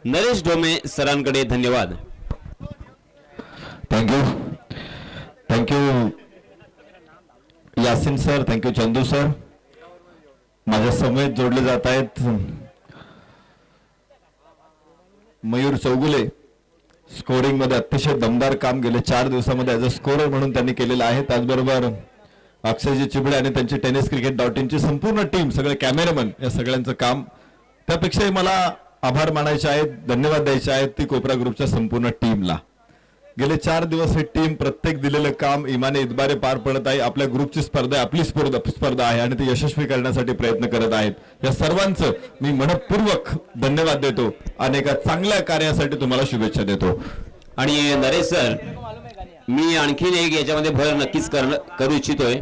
नरेश डोमे सरांकडे धन्यवाद. Thank you Yasin sir, thank you Chandu sir. माझ्या समेत जोडले जात आहेत मयूर चौगुले. स्कोरिंग मध्ये अतिशय दमदार काम गेले 4 दिवसामध्ये ॲज अ स्कोरर म्हणून त्यांनी केलेलं आहे. त्याचबरोबर अक्षयजी चिबळे आणि त्यांची tenniscricket.in ची संपूर्ण टीम, सगळे कॅमेरामन, या सगळ्यांचं काम. त्यापेक्षाही मला आभार मानायचे आहेत, धन्यवाद द्यायचे आहेत ती कोपरा ग्रुपच्या संपूर्ण टीमला. गेले 4 दिवस ही टीम प्रत्येक दिलेलं काम इमाने इतबारे पार पडत आहे. आपल्या ग्रुपची स्पर्धा, आपली स्पर्धा आहे आणि ती यशस्वी करण्यासाठी प्रयत्न करत आहेत. या सर्वांचं मी मनपूर्वक धन्यवाद देतो आणि एका चांगल्या कार्यासाठी तुम्हाला शुभेच्छा देतो. आणि नरेश सर, मी आणखीन एक याच्यामध्ये भर नक्कीच करू इच्छितोय,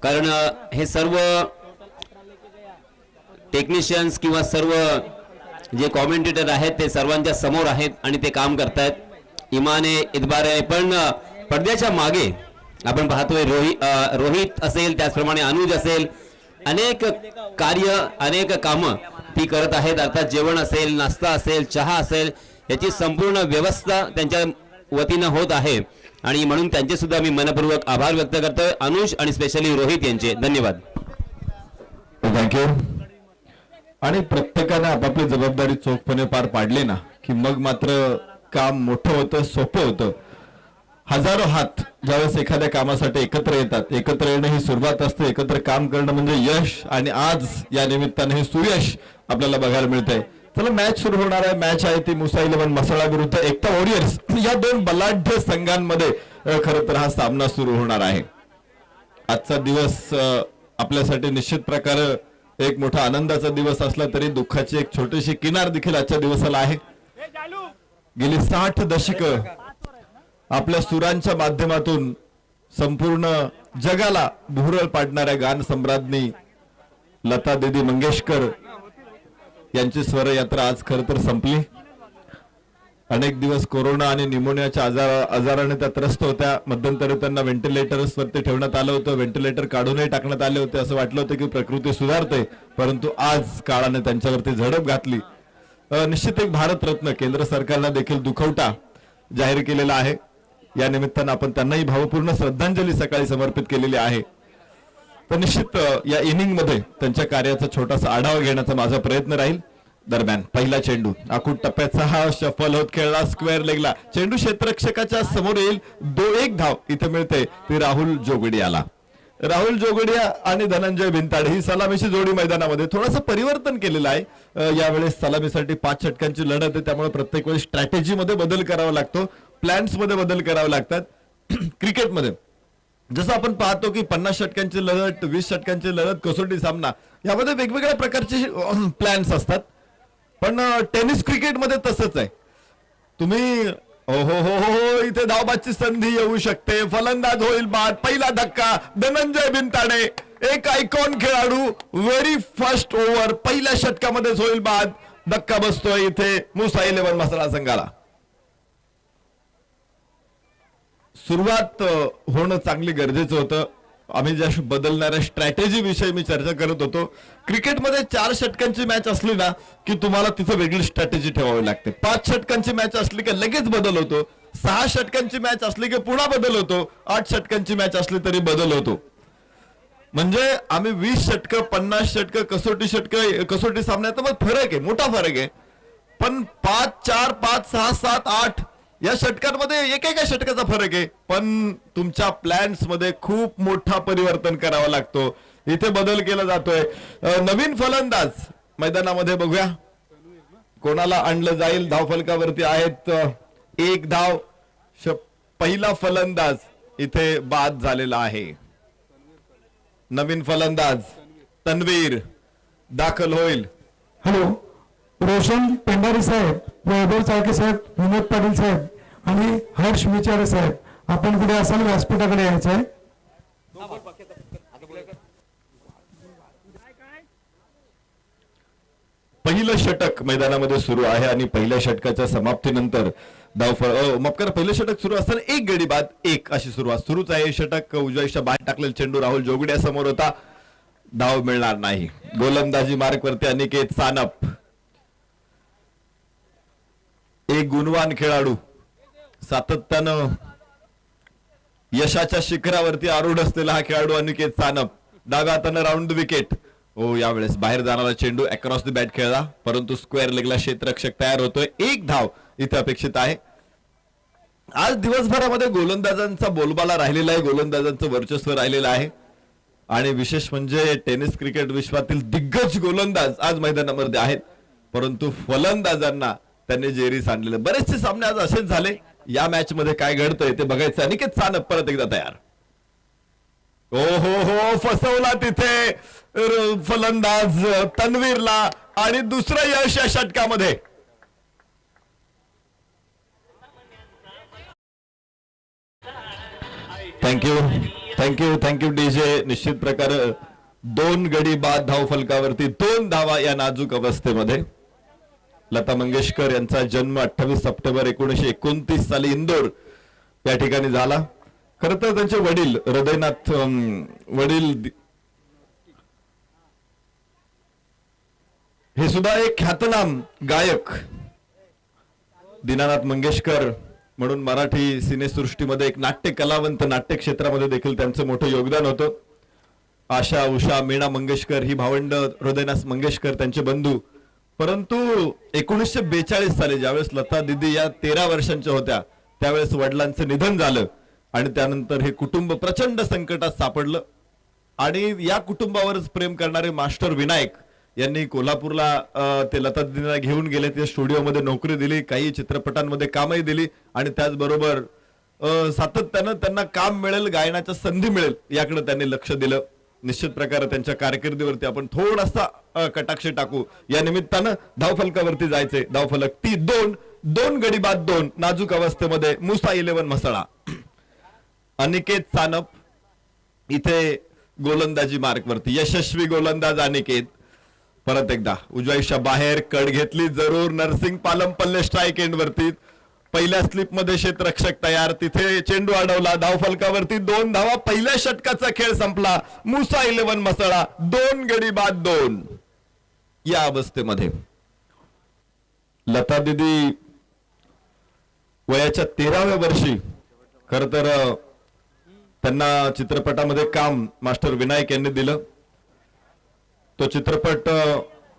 कारण हे सर्व टेक्निशियन्स किंवा सर्व जे कॉमेंटेटर आहेत ते सर्वांच्या समोर आहेत आणि ते काम करतायत इमाने इतबारे. पण पडद्याच्या मागे आपण पाहतोय रोहित असेल, त्याचप्रमाणे अनुज असेल, अनेक कार्य, अनेक कामं ती करत आहेत. अर्थात जेवण असेल, नाश्ता असेल, चहा असेल, याची संपूर्ण व्यवस्था त्यांच्या वतीनं होत आहे आणि म्हणून त्यांचे सुद्धा मी मनपूर्वक आभार व्यक्त करतोय, अनुज आणि स्पेशली रोहित यांचे. धन्यवाद. थँक्यू. आणि प्रत्येकाने आपापली जबाबदारी चोखपणे पार पाडली ना की मग मात्र काम मोठं होतं, सोपं होतं. हजारो हात ज्यावेळेस एखाद्या कामासाठी एकत्र येतात, एकत्र येणं ही सुरुवात असते. एकत्र काम करणं म्हणजे यश, आणि आज या निमित्ताने हे सुयश आपल्याला बघायला मिळतंय. चला, मॅच सुरू होणार आहे. मॅच आहे ती मुसा 11 मसाळा विरुद्ध एकता वॉरियर्स. या 2 बलाढ्य संघांमध्ये खरं तर हा सामना सुरू होणार आहे. आजचा दिवस आपल्यासाठी निश्चित प्रकारे एक मोठा आनंदाचा दिवस असला तरी दुःखाची एक छोटीशी किनार देखील आजच्या दिवसाला आहे. गेली 60 दशकं आपल्या सुरांच्या माध्यमातून संपूर्ण जगाला भुरळ पाडणाऱ्या गान सम्राज्ञी लता दीदी मंगेशकर यांची स्वरयात्रा आज खरं तर संपली. अनेक दिवस कोरोना आणि निमोनियाच्या आजाराने त्या त्रस्त होत्या. मध्यंतरी त्यांना व्हेंटिलेटर्सवरती ठेवण्यात आलं होतं, व्हेंटिलेटर काढूनही टाकण्यात आले होते. असं वाटलं होतं की प्रकृती सुधारते, परंतु आज काळाने त्यांच्यावरती झडप घातली. निश्चित एक भारतरत्न केंद्र सरकारनं देखील दुखवटा जाहीर केलेला आहे. या निमित्तानं आपण त्यांनाही भावपूर्ण श्रद्धांजली सकाळी समर्पित केलेली आहे. तर निश्चित या इनिंग मध्ये त्यांच्या कार्याचा छोटासा आढावा घेण्याचा माझा प्रयत्न राहील. दरम्यान पहिला चेंडू आखूड टप्प्याचा हा शफल होत खेळला स्क्वेअर लेगला. चेंडू क्षेत्ररक्षकाच्या समोर येईल. 2-1 धाव इथे मिळते ती राहुल जोगडियाला. राहुल जोगडिया आणि धनंजय भिंताडे ही सलामीची जोडी मैदानामध्ये थोडंसं परिवर्तन केलेलं आहे. यावेळेस सलामीसाठी 5 षटकांची लढत आहे, त्यामुळे प्रत्येक वेळेस स्ट्रॅटेजी मध्ये बदल करावा लागतो, प्लॅन्स मध्ये बदल करावे लागतात. क्रिकेटमध्ये जसं आपण पाहतो की 50 षटकांची लढत, 20 षटकांची लढत, कसोटी सामना, यामध्ये वेगवेगळ्या प्रकारचे प्लॅन्स असतात. पण टेनिस क्रिकेटमध्ये तसंच आहे. तुम्ही हो इथे धावबादची संधी येऊ शकते, फलंदाज होईल बाद, पहिला धक्का धनंजय भिंताडे, एक आयकॉन खेळाडू, व्हेरी फर्स्ट ओव्हर पहिल्या षटकामध्येच होईल बाद. धक्का बसतोय इथे मुसा 11 मसाळा संघाला. सुरुवात होणं चांगली गरजेचं होतं. आम्ही ज्या बदलणाऱ्या स्ट्रॅटेजी विषयी मी चर्चा करत होतो. क्रिकेटमध्ये 4 षटकांची मॅच असली ना की तुम्हाला तिथं वेगळी स्ट्रॅटेजी ठेवावी लागते. 5 षटकांची मॅच असली की लगेच बदल होतो. 6 षटकांची मॅच असली की पुन्हा बदल होतो. 8 षटकांची मॅच असली तरी बदल होतो. म्हणजे आम्ही 20 षटकं, 50 षटकं, कसोटी षटकं, कसोटी सामन्यात मग फरक आहे, मोठा फरक आहे. पण 5, 4, 5, 6, 7, 8 या षटकांमध्ये एकेका षटकाचा फरक आहे. पण तुमच्या प्लॅन्स मध्ये खूप मोठा परिवर्तन करावा लागतो. इथे बदल केला जातोय. नवीन फलंदाज मैदानामध्ये बघूया कोणाला आणलं जाईल. धावफलकावरती आहेत 1 धाव. पहिला फलंदाज इथे बाद झालेला आहे. नवीन फलंदाज तन्वीर दाखल होईल. हॅलो, रोशन पेंडारी साहेब, वैभव चाळके साहेब, विनोद पाटील साहेब आणि हर्ष विचारे साहेब, आपण कुठे असाल व्यासपीठाकडे यायचं आहे. पहिलं षटक मैदानामध्ये सुरू आहे आणि पहिल्या षटकाच्या समाप्तीनंतर धावफळ माफ करा, पहिलं षटक सुरू असताना 1 गडी बाद 1 अशी सुरुवात सुरूच आहे. षटक उजव्याच्या बाहेर टाकलेला चेंडू राहुल जोगडिया समोर होता. धाव मिळणार नाही. गोलंदाजी मार्कवरती अनिकेत सानप. एक गुणवान खेळाडू, सातत्यानं यशाच्या शिखरावरती आरूढ असलेला हा खेळाडू अनिकेत सानप. डाव्या हातानं राऊंड द विकेट. ओ यावेळेस बाहेर जाणारा चेंडू अक्रॉस द बॅट खेळला, परंतु स्क्वेअर लेगला क्षेत्ररक्षक तयार होतोय. एक धाव इथे अपेक्षित आहे. आज दिवसभरामध्ये गोलंदाजांचा बोलबाला राहिलेला आहे, गोलंदाजांचं वर्चस्व राहिलेलं आहे. आणि विशेष म्हणजे टेनिस क्रिकेट विश्वातील दिग्गज गोलंदाज आज मैदानामध्ये आहेत, परंतु फलंदाजांना त्यांनी जेरीस आणलेले. बरेचसे सामने आज असेच झाले. या मॅच मध्ये काय घडतंय ते बघायचं. अनिकेत सानप परत एकदा तयार. ओ हो फसवला तिथे फलंदाज तन्वीरला आणि दुसरं यश या षटकामध्ये. Thank you DJ. निश्चित प्रकारे 2 गडी बाद धाव फलकावरती 2 धावा या नाजूक अवस्थेमध्ये. लता मंगेशकर यांचा जन्म 28 सप्टेंबर 1929 साली इंदोर या ठिकाणी झाला. खर तर त्यांचे वडील हृदयनाथ वडील हे सुद्धा एक ख्यातनाम गायक. दीनानाथ मंगेशकर म्हणून मराठी सिनेसृष्टीमध्ये एक नाट्य कलावंत, नाट्य क्षेत्रामध्ये देखील त्यांचं मोठं योगदान होतं. आशा, उषा, मीना मंगेशकर ही भावंड, हृदयनाथ मंगेशकर त्यांचे बंधू. परंतु 1942 साली ज्यावेळेस लता दिदी या 13 वर्षांच्या होत्या त्यावेळेस वडिलांचं निधन झालं आणि त्यानंतर हे कुटुंब प्रचंड संकटात सापडलं. आणि या कुटुंबावरच प्रेम करणारे मास्टर विनायक यांनी कोल्हापूरला ते लता दिदींना घेऊन गेले. ते स्टुडिओमध्ये नोकरी दिली, काही चित्रपटांमध्ये कामही दिली आणि त्याचबरोबर सातत्यानं त्यांना काम मिळेल, गायनाच्या संधी मिळेल याकडे त्यांनी लक्ष दिलं. निश्चित प्रकारे त्यांच्या कारकिर्दीवरती आपण थोडासा कटाक्ष टाकू. या निमित्तानं धावफलकावरती जायचे. धावफलक 2 गडी बाद 2 नाजूक अवस्थेमध्ये मुसा 11 म्हसळा. अनिकेत सानप इथे गोलंदाजी मार्कवरती. यशस्वी गोलंदाज अनिकेत. परत एकदा उजव्या बाहेर कड घेतली जरूर. नरसिंग पालमपल्ले स्ट्राईक एंड वरती. पहिल्या स्लिप मध्ये क्षेत्ररक्षक तयार. तिथे चेंडू अडवला. धावफलकावरती 2 धावा. पहिल्या षटकाचा खेळ संपला. मुसा 11 म्हसळा. 2 गडी बाद 2 या अवस्थेमध्ये. लता दिदी वयाच्या 13व्या वर्षी खर तर त्यांना चित्रपटामध्ये काम मास्टर विनायक यांनी दिलं. तो चित्रपट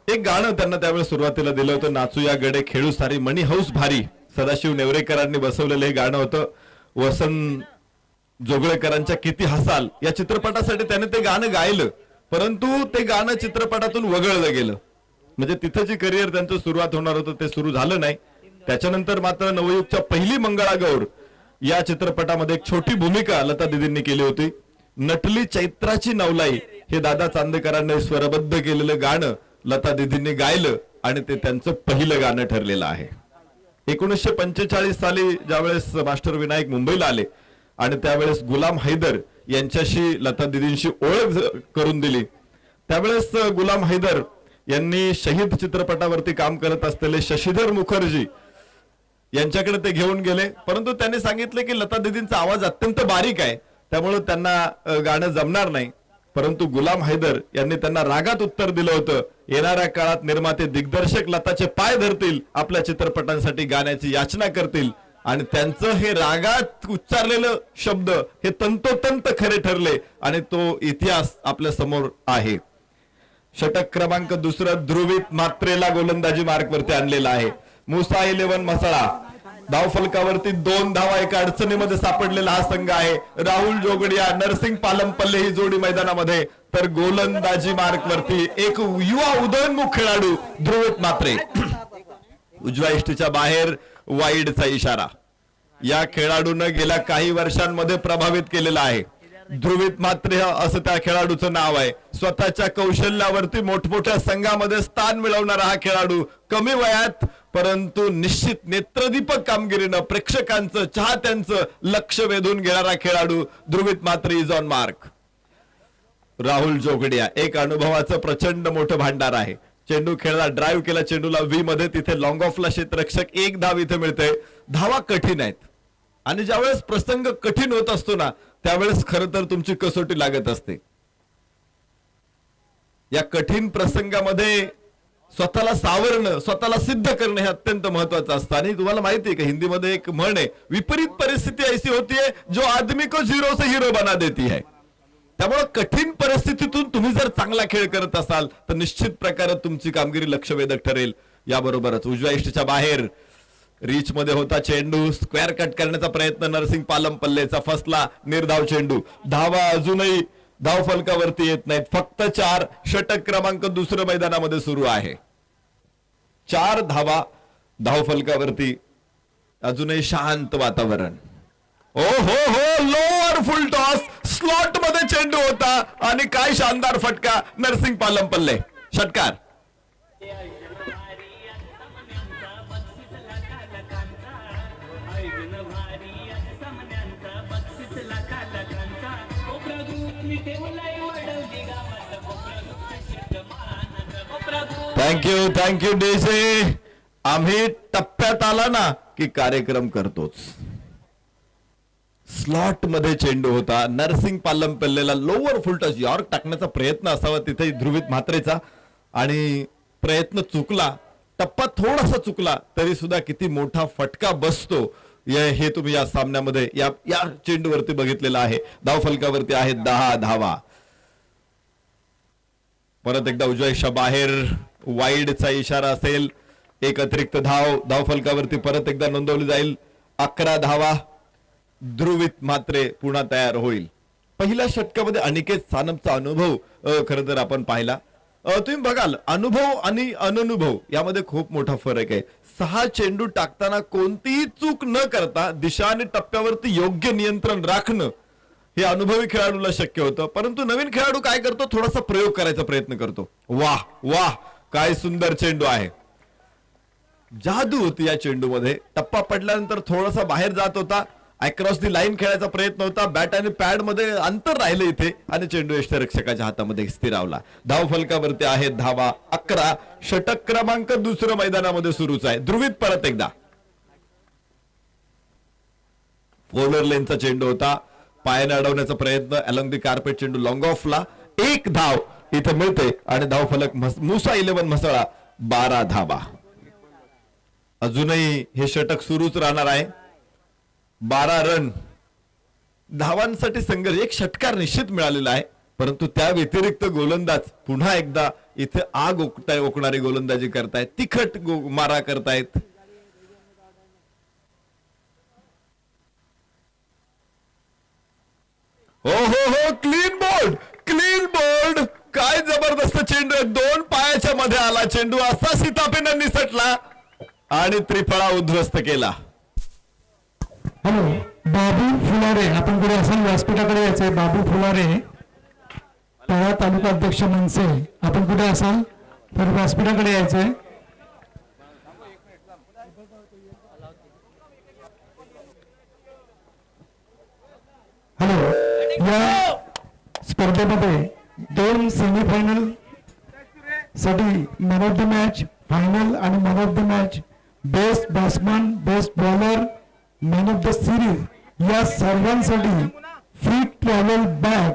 एक गाणं त्यांना त्यावेळेस सुरुवातीला दिलं होतं. नाचू या गडे खेळू सारी मणी हौस भारी. सदाशिव नेवरेकरांनी बसवलेलं हे गाणं होतं. वसंत जोगळेकरांच्या किती हसाल या चित्रपटासाठी त्याने ते गाणं गायलं, परंतु ते गाणं चित्रपटातून वगळलं गेलं. म्हणजे तिथं जी करिअर त्यांचं सुरुवात होणार होतं ते सुरू झालं नाही. त्याच्यानंतर मात्र नवयुगच्या पहिली मंगळागौर या चित्रपटामध्ये एक छोटी भूमिका लता दिदींनी केली होती. नटली चैत्राची नवलाई हे दादा चांदेकरांनी स्वरबद्ध केलेलं गाणं लता दिदींनी गायलं आणि ते त्यांचं पहिलं गाणं ठरलेलं आहे. 1945 साली ज्यावेळेस मास्टर विनायक मुंबईला आले आणि त्यावेळेस गुलाम हैदर यांच्याशी लता दिदींशी ओळख करून दिली. त्यावेळेस गुलाम हैदर यांनी शहीद चित्रपटावरती काम करत असलेले शशीधर मुखर्जी यांच्याकडे ते घेऊन गेले, परंतु त्यांनी सांगितले की लता दिदींचा आवाज अत्यंत बारीक आहे, त्यामुळे त्यांना गाणं जमणार नाही. परंतु गुलाम हैदर यांनी त्यांना रागात उत्तर दिलं होतं, येणाऱ्या काळात निर्माते दिग्दर्शक लताचे पाय धरतील, आपल्या चित्रपटांसाठी गाण्याची याचना करतील. आणि त्यांचं हे रागात उच्चारलेलं शब्द हे तंतोतंत खरे ठरले आणि तो इतिहास आपल्या समोर आहे. षटक क्रमांक 2 ध्रुवीत मात्रेला गोलंदाजी मार्कवरती आणलेला आहे. मुसा 11 म्हसळा. धावफलकावरती 2 धावा. एका अडचणीमध्ये सापडलेला हा संघ आहे. राहुल जोगडिया, नरसिंग पालमपल्ले ही जोडी मैदानामध्ये, तर गोलंदाजी मार्कवरती एक युवा उदयोन्मुख खेळाडू ध्रुवीत मात्रे. उजव्या इष्टीच्या बाहेर वाईडचा इशारा. या खेळाडूने गेल्या काही वर्षांमध्ये प्रभावित केलेला आहे. ध्रुवीत मात्रे असं त्या खेळाडूचं नाव आहे. स्वतःच्या कौशल्यावरती मोठमोठ्या संघामध्ये स्थान मिळवणारा हा खेळाडू, कमी वयात परंतु निश्चित नेत्रदीपक कामगिरीनं प्रेक्षकांचं, चाहत्यांचं लक्ष वेधून घेणारा खेळाडू ध्रुवीत मात्रे इज ऑन मार्क. राहुल जोगडिया एक अनुभवाचं प्रचंड मोठं भांडार आहे. चेंडू खेळला, ड्राईव्ह केला चेंडूला व्ही मध्ये, तिथे लॉंग ऑफला क्षेत्ररक्षक 1 धाव इथे मिळते. धावा कठीण आहेत आणि ज्यावेळेस प्रसंग कठीण होत असतो ना त्यावेळेस खरं तर तुमची कसोटी लागत असते. या कठीण प्रसंगामध्ये स्वतःला सावरणं, स्वतःला सिद्ध करणं हे अत्यंत महत्वाचं असतं. आणि तुम्हाला माहिती आहे का, हिंदीमध्ये एक म्हण आहे, विपरीत परिस्थिती ऐसी होती है जो आदमी को झिरो से हीरो बना देती है. त्यामुळे कठीण परिस्थितीतून तुम्ही जर चांगला खेळ करत असाल तर निश्चित प्रकारे तुमची कामगिरी लक्षवेधक ठरेल. याबरोबरच उजव्या इष्टच्या बाहेर रीच मध्ये होता चेंडू, स्क्वेअर कट करण्याचा प्रयत्न नरसिंग पालमपल्लेचा, फसला निर्धाव चेंडू. धावा अजूनही धाव फलकावरती येत नाहीत, फक्त 4. षटक क्रमांक दुसरं मैदानामध्ये सुरू आहे. 4 धावा धाव फलकावरती, अजूनही शांत वातावरण. ओ हो हो, लोअर फुल टॉस, स्लॉट मध्ये चेंडू होता आणि काय शानदार फटका नरसिंग पालमपल्ले, षटकार. Thank you DJ. आम्ही टप्प्यात आला ना की कार्यक्रम करतोच. स्लॉट मध्ये चेंडू होता, नरसिंग पालमपल्लेला लोअर फुलटॉस यॉर्क टाकण्याचा प्रयत्न असावा तिथे ध्रुवित म्हात्रेचा, आणि प्रयत्न चुकला. टप्पा थोडासा चुकला तरी सुद्धा किती मोठा फटका बसतो हे तुम्ही या सामन्यामध्ये या चेंडूवरती बघितलेलं आहे. धाव फलकावरती आहेत 10 धावा. परत एकदा उजव्या बाहेर वाईडचा इशारा असेल, एक अतिरिक्त धाव फलकावरती परत एकदा नोंदवली जाईल. 11 धावा. ध्रुवित मात्रे पुन्हा तयार होईल. पहिल्या षटकामध्ये अनिकेत सानपचा अनुभव खरं तर आपण पाहिला. तुम्ही बघाल, अनुभव आणि अननुभव यामध्ये खूप मोठा फरक आहे. 6 चेंडू टाकताना कोणतीही चूक न करता दिशा आणि टप्प्यावरती योग्य नियंत्रण राखणं हे अनुभवी खेळाडूला शक्य होतं. परंतु नवीन खेळाडू काय करतो, थोडासा प्रयोग करायचा प्रयत्न करतो. वाह वाह, काय सुंदर चेंडू आहे. जादू होती या चेंडूमध्ये. टप्पा पडल्यानंतर थोडासा बाहेर जात होता, अक्रॉस दी लाईन खेळायचा प्रयत्न होता, बॅट आणि पॅड मध्ये अंतर राहिलं इथे आणि चेंडू यष्टिरक्षकाच्या हातामध्ये स्थिरावला. धाव फलकावरती आहेत धावा 11. षटक क्रमांक दुसरं मैदानामध्ये सुरूच आहे. ध्रुवित परत एकदा. फोलर लेनचा चेंडू होता, पायाने अडवण्याचा प्रयत्न, अलॉंग दी कार्पेट चेंडू लॉंग ऑफला. 1 धाव इथे मिळते आणि धाव फलक मुसा 11 म्हसळा 12 धावा. अजूनही हे षटक सुरूच राहणार आहे. 12 रन, धावांसाठी संघर्ष, एक षटकार निश्चित मिळालेला आहे. परंतु त्या व्यतिरिक्त गोलंदाज पुन्हा एकदा इथे आग ओकणारी गोलंदाजी करतायत, तिखट मारा करतायत. हो हो हो, क्लीन बोल्ड, क्लीन बोल्ड. काय जबरदस्त चेंडू आहे. 2 पायाच्या मध्ये आला चेंडू, असा सीतापेनं निसटला आणि त्रिफळा उद्ध्वस्त केला. हॅलो, बाबू फुलारे, आपण पुढे असाल व्यासपीठाकडे यायचंय. बाबू फुलारे, तळा तालुका अध्यक्ष मनसे, आपण कुठे असाल तर व्यासपीठाकडे यायचंय. हॅलो, या स्पर्धेमध्ये 2 सेमीफायनल साठी man of the match, final आणि man of the match, best batsman, best bowler, man of the series या सर्वांसाठी free travel bag,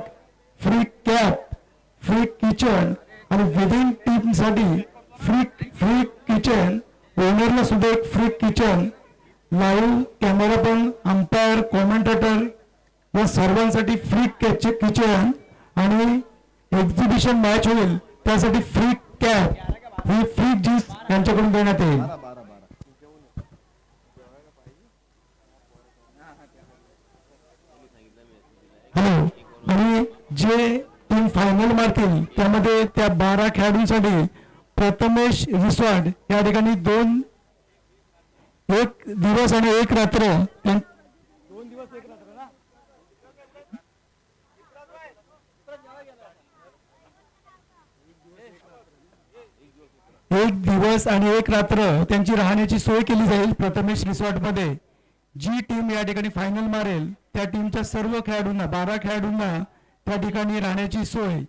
free cap, free kitchen आणि विदिन टीम साठी फ्री किचन, ओनरला सुद्धा एक फ्री किचन, लाईव्ह कॅमेरा पण, umpire, commentator या सर्वांसाठी फ्री किचन आणि एक्झिबिशन मॅच होईल त्यासाठी फ्री कॅप ही फ्री जीस यांच्याकडून देण्यात येईल. हॅलो, आणि जे टीम फायनल मारतील त्यामध्ये त्या 12 खेळाडूंसाठी प्रथमेश रिसॉर्ट या ठिकाणी 1 दिवस आणि 1 रात्र, 1 दिवस आणि 1 रात्र त्यांची राहण्याची सोय केली जाईल प्रथमेश रिसॉर्ट मध्ये. जी टीम या ठिकाणी फायनल मारेल त्या टीमच्या सर्व खेळाडूंना, 12 खेळाडूंना त्या ठिकाणी राहण्याची सोय.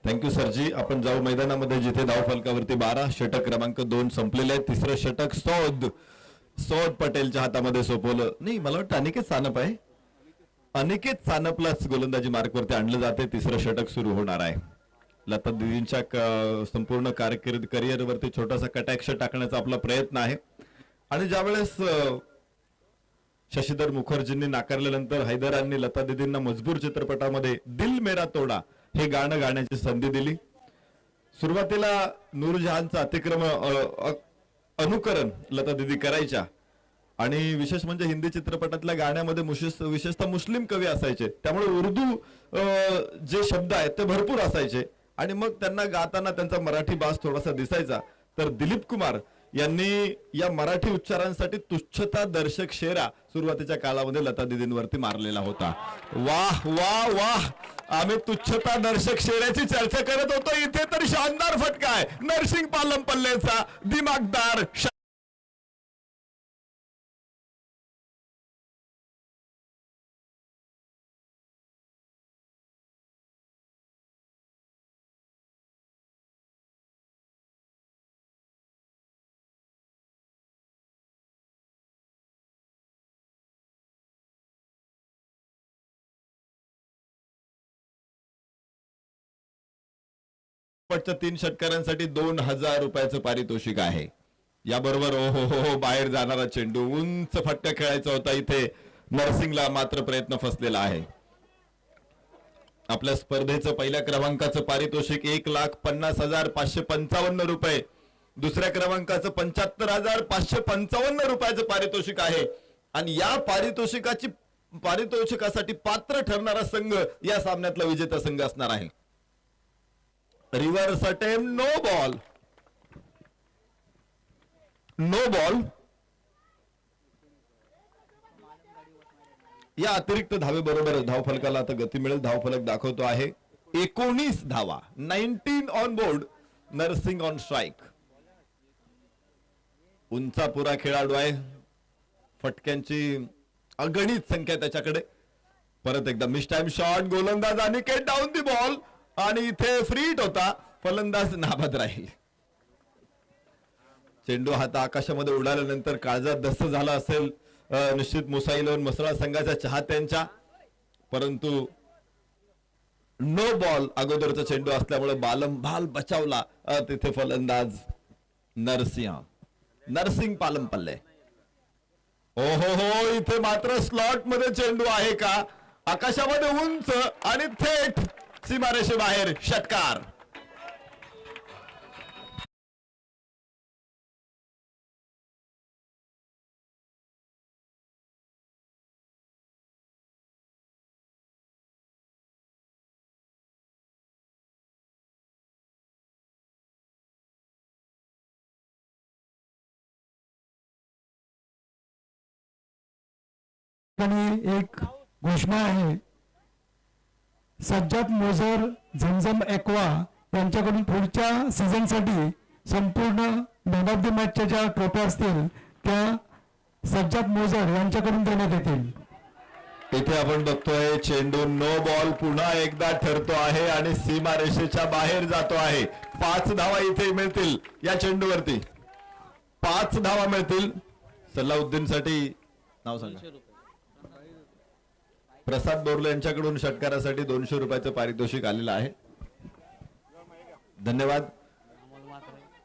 थँक्यू सरजी. आपण जाऊ मैदानामध्ये जिथे धाव फलकावरती 12. षटक क्रमांक 2 संपलेले आहे. तिसरं षटक सौद पटेलच्या हातामध्ये सोपवलं. नाही, मला वाटतं अनिकेत सानप आहे. अनिकेत सानपलाच गोलंदाजी मार्कवरती आणलं जाते. तिसरं षटक सुरू होणार आहे. लता दीदींच्या संपूर्ण कारकीर्द करिअरवरती छोटासा कटाक्ष टाकण्याचा आपला प्रयत्न आहे. आणि ज्यावेळेस शशीधर मुखर्जींनी नाकारल्यानंतर हैदरांनी लता दीदींना मजबूर चित्रपटामध्ये दिल मेरा तोडा हे गाणं गाण्याची संधी दिली. सुरुवातीला नूरजहानचं अनुकरण लता दीदी करायच्या आणि विशेष म्हणजे हिंदी चित्रपटातल्या गाण्यामध्ये विशेषतः मुस्लिम कवी असायचे, त्यामुळे उर्दू जे शब्द आहेत ते भरपूर असायचे आणि मग त्यांना गाताना त्यांचा मराठी बास थोडासा दिसायचा. तर दिलीप कुमार यांनी या मराठी उच्चारांसाठी तुच्छता दर्शक शेरा सुरुवातीच्या काळामध्ये लता दीदींवरती मारलेला होता. वाह वाह वाह, आम्ही तुच्छता दर्शक शेऱ्याची चर्चा करत होतो, इथे तर शानदार फटका आहे नरसिंग पालम पल्लेचा दिमागदार. शेवटच्या 3 षटकारांसाठी 2000 रुपयाचं पारितोषिक आहे. याबरोबर हो बाहेर जाणारा चेंडू, उंच फटका खेळायचा होता. इथे नरसिंगला मात्र प्रयत्न फसलेला आहे. आपल्या स्पर्धेचं पहिल्या क्रमांकाचं पारितोषिक 1,50,555 रुपये, दुसऱ्या क्रमांकाचं 75,555 रुपयाचं पारितोषिक आहे. आणि या पारितोषिकासाठी पात्र ठरणारा संघ या सामन्यातला विजेता संघ असणार आहे. Reverse attempt, no ball. या अतिरिक्त धावेबरोबर धावफलकाला आता गती मिळेल. धावफलक दाखवतो आहे 19 धावा, 19 on board. Narsing on strike. उंचापुरा खेळाडू आहे, फटक्यांची अगणित संख्या त्याच्याकडे. परत एकदा मिस टाइम शॉट, गोलंदाज अनिकेत डाऊन दी बॉल आणि इथे फ्री हिट होता, फलंदाज नाबाद राहील. चेंडू हात आकाशामध्ये उडाल्यानंतर काळजात दस्त झाला असेल निश्चित मुसाईलोन मसळा संघाच्या चाहत्यांच्या, परंतु नो बॉल अगोदरचा चेंडू असल्यामुळे भाल बचावला तिथे फलंदाज नरसिंग पालम पल्ले. हो इथे मात्र स्लॉट मध्ये चेंडू आहे का, आकाशामध्ये उंच आणि थेट सीमारेषे बाहेर. षटकार. एक घोषणा आहे. सज्जाद मोजर झमझम एक्वा यांच्याकडून पुढच्या सीझनसाठी संपूर्ण मॅन ऑफ द मॅचच्या ज्या ट्रॉफ्या असतील त्या सज्जाद मोजर यांच्याकडून देण्यात येतील. इथे आपण बघतोय चेंडू नो बॉल पुन्हा एकदा ठरतो आहे आणि सीमारेषेच्या बाहेर जातो आहे. 5 धावा इथे मिळतील या चेंडूवरती, 5 धावा मिळतील. सल्लाउद्दीन साठी नाव सांगा. प्रसाद बोरले यांच्याकडून षटकारासाठी 200 रुपयाचं पारितोषिक आलेलं आहे. धन्यवाद.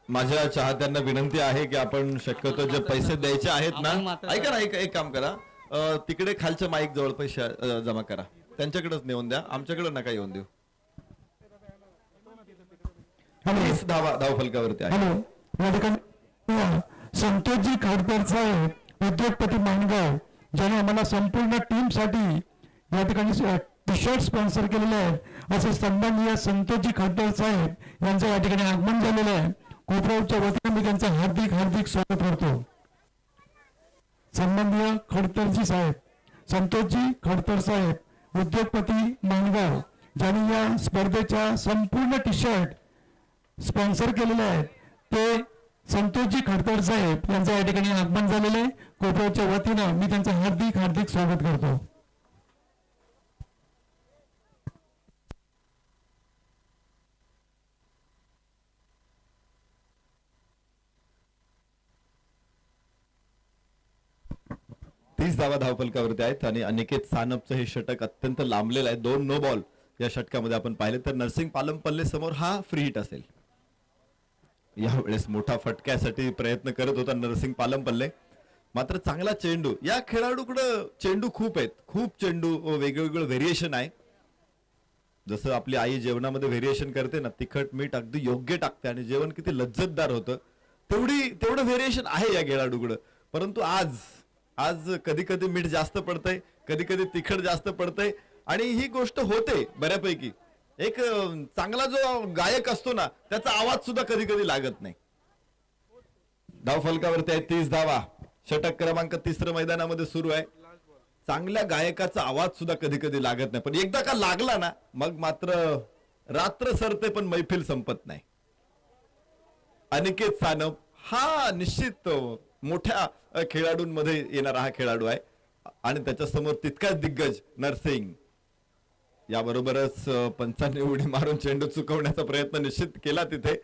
माझ्या चाहत्यांना विनंती आहे की आपण शक्यतो जे पैसे द्यायचे आहेत ना, ऐका ना, एक काम करा, तिकडे खालच्या माईक जवळ पैसे जमा करा, त्यांच्याकडेच नेऊन द्या, आमच्याकडे नका येऊन देऊ. 20 धाव फलकावरती आहे. हॅलो, या ठिकाणी संतोषजी खाडकर साहेब, उद्योगपती माणगाव, ज्याने आम्हाला संपूर्ण टीम साठी या ठिकाणी टी शर्ट स्पॉन्सर केलेले आहेत, असे सन्माननीय संतोषजी खाडकर साहेब यांचं या ठिकाणी आगमन झालेलं आहे. कोपरावच्या वतीने मी त्यांचं हार्दिक स्वागत करतो. सन्माननीय खडतरजी साहेब, संतोषजी खडतर साहेब, उद्योगपती माणगाव, ज्यांनी या स्पर्धेच्या संपूर्ण टी शर्ट स्पॉन्सर केलेले आहेत, ते संतोषजी खडतर साहेब यांचं या ठिकाणी आगमन झालेलं आहे. कोपरावच्या वतीनं मी त्यांचं हार्दिक स्वागत करतो. 30 धावा धावफलकावरती आहेत आणि अनिकेत सानपचं हे षटक अत्यंत लांबलेलं आहे. 2 नो बॉल या षटकामध्ये आपण पाहिले तर नरसिंग पालमपल्ले समोर हा फ्री हिट असेल. यावेळेस मोठा फटक्यासाठी प्रयत्न करत होता नरसिंग पालमपल्ले, मात्र चांगला चेंडू. या खेळाडूकडे चेंडू खूप आहेत, खूप चेंडू वेगवेगळं व्हेरिएशन आहे. जसं आपली आई जेवणामध्ये व्हेरिएशन करते ना, तिखट मीठ अगदी योग्य टाकते आणि जेवण किती लज्जतदार होतं, तेवढं व्हेरिएशन आहे या खेळाडूकडं. परंतु आज कधी कधी मीठ जास्त पडतंय, कधी कधी तिखट जास्त पडतंय आणि ही गोष्ट होते बऱ्यापैकी. एक चांगला जो गायक असतो ना, त्याचा आवाज सुद्धा कधी कधी लागत नाही. धाव फलकावरती आहे 30 धावा. षटक क्रमांक 3 मैदानामध्ये सुरू आहे. चांगल्या गायकाचा आवाज सुद्धा कधी कधी लागत नाही, पण एकदा का लागला ना मग मात्र रात्र सरते पण मैफिल संपत नाही. अनिकेत सानप हा निश्चित मोठ्या खेळाडूंमध्ये येणारा हा खेळाडू आहे आणि त्याच्या समोर तितकाच दिग्गज नरसिंग. याबरोबरच पंचांनी उडी मारून चेंडू चुकवण्याचा प्रयत्न निश्चित केला तिथे,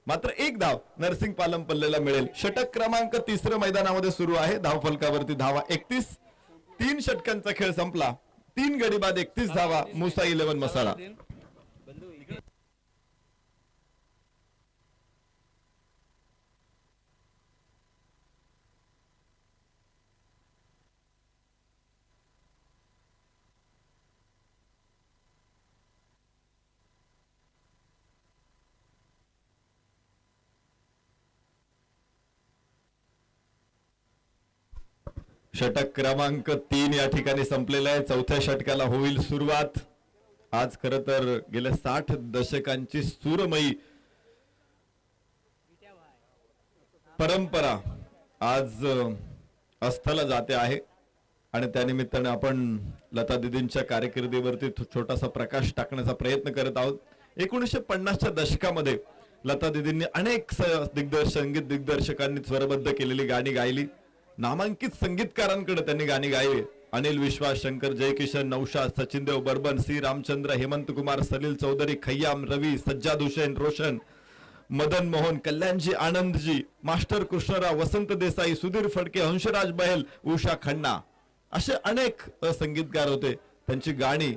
मात्र एक धाव नरसिंग पालमपल्लेला मिळेल. षटक क्रमांक 3 मैदानामध्ये सुरू आहे. धाव फलकावरती धावा 31. 3 षटकांचा खेळ संपला. 3 गडी बाद 31 धावा. मुसा 11 मसाला. षटक क्रमांक 3 या ठिकाणी संपलेला आहे. चौथ्या षटकाला होईल सुरुवात. आज खर तर गेल्या 60 दशकांची सूरमयी परंपरा आज अस्थाला जाते आहे आणि त्यानिमित्ताने आपण लता दीदींच्या कारकिर्दीवरती छोटासा प्रकाश टाकण्याचा प्रयत्न करत आहोत. 1950च्या दशकामध्ये लता दीदींनी अनेक संगीत दिग्दर्शकांनी स्वरबद्ध केलेली गाणी गायली. नामांकित संगीतकारांकडे त्यांनी गाणी गायली. अनिल विश्वास, शंकर जयकिशन, नौशाद, सचिन देव बर्मन, सी रामचंद्र, हेमंत कुमार, सलील चौधरी, खय्याम, रवी, सज्जाद हुसैन, रोशन, मदन मोहन, कल्याणजी, आनंदजी, मास्टर कृष्णराव, वसंत देसाई, सुधीर फडके, हंसराज बहल, उषा खन्ना असे अनेक संगीतकार होते. त्यांची गाणी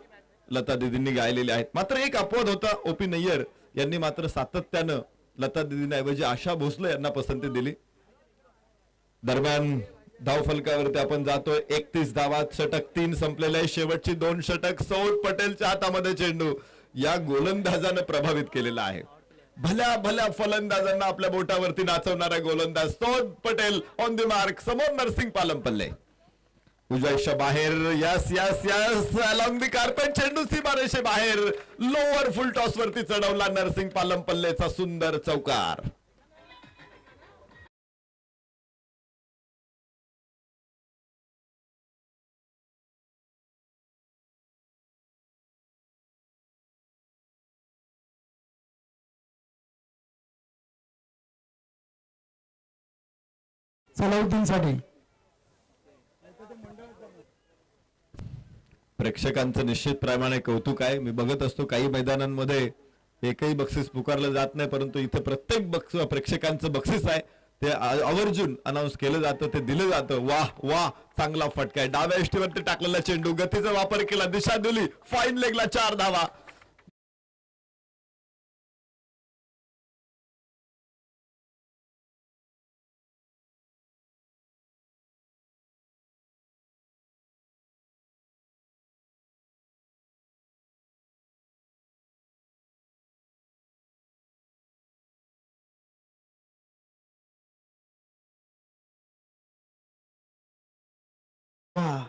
लता दीदींनी गायलेली आहेत. मात्र एक अपवाद होता. ओपी नय्यर यांनी मात्र सातत्यानं लता दीदींऐवजी आशा भोसले यांना पसंती दिली. दरम्यान धाव फलकावरती आपण जातोय. 31 धावात षटक 3 संपलेले आहे. शेवटची 2 षटक. सौद पटेलच्या हातामध्ये चेंडू या गोलंदाजानं प्रभावित केलेला आहे. भल्या भल्या फलंदाजांना आपल्या बोटावरती नाचवणारा गोलंदाज Saud Patel on the mark. समोर नरसिंग पालमपल्ले उजव्याच्या बाहेर. Yes yes yes along the carpet. चेंडू सीमारेषे बाहेर. लोअर फुल टॉस वरती चढवला नरसिंग पालमपल्लेचा सुंदर चौकार. सलाउद्दीन साठी प्रेक्षकांचं निश्चित प्रमाणे कौतुक आहे. मी बघत असतो काही मैदानांमध्ये एकही बक्षीस पुकारलं जात नाही, परंतु इथे प्रत्येक प्रेक्षकांचं बक्षीस आहे ते आवर्जून अनाऊन्स केलं जातं, ते दिलं जातं. वाह वाह, चांगला फटका आहे. डाव्या यष्टीवरती टाकलेला चेंडू, गतीचा वापर केला, दिशा दिली, फाईन लेगला 4 धावा. वाह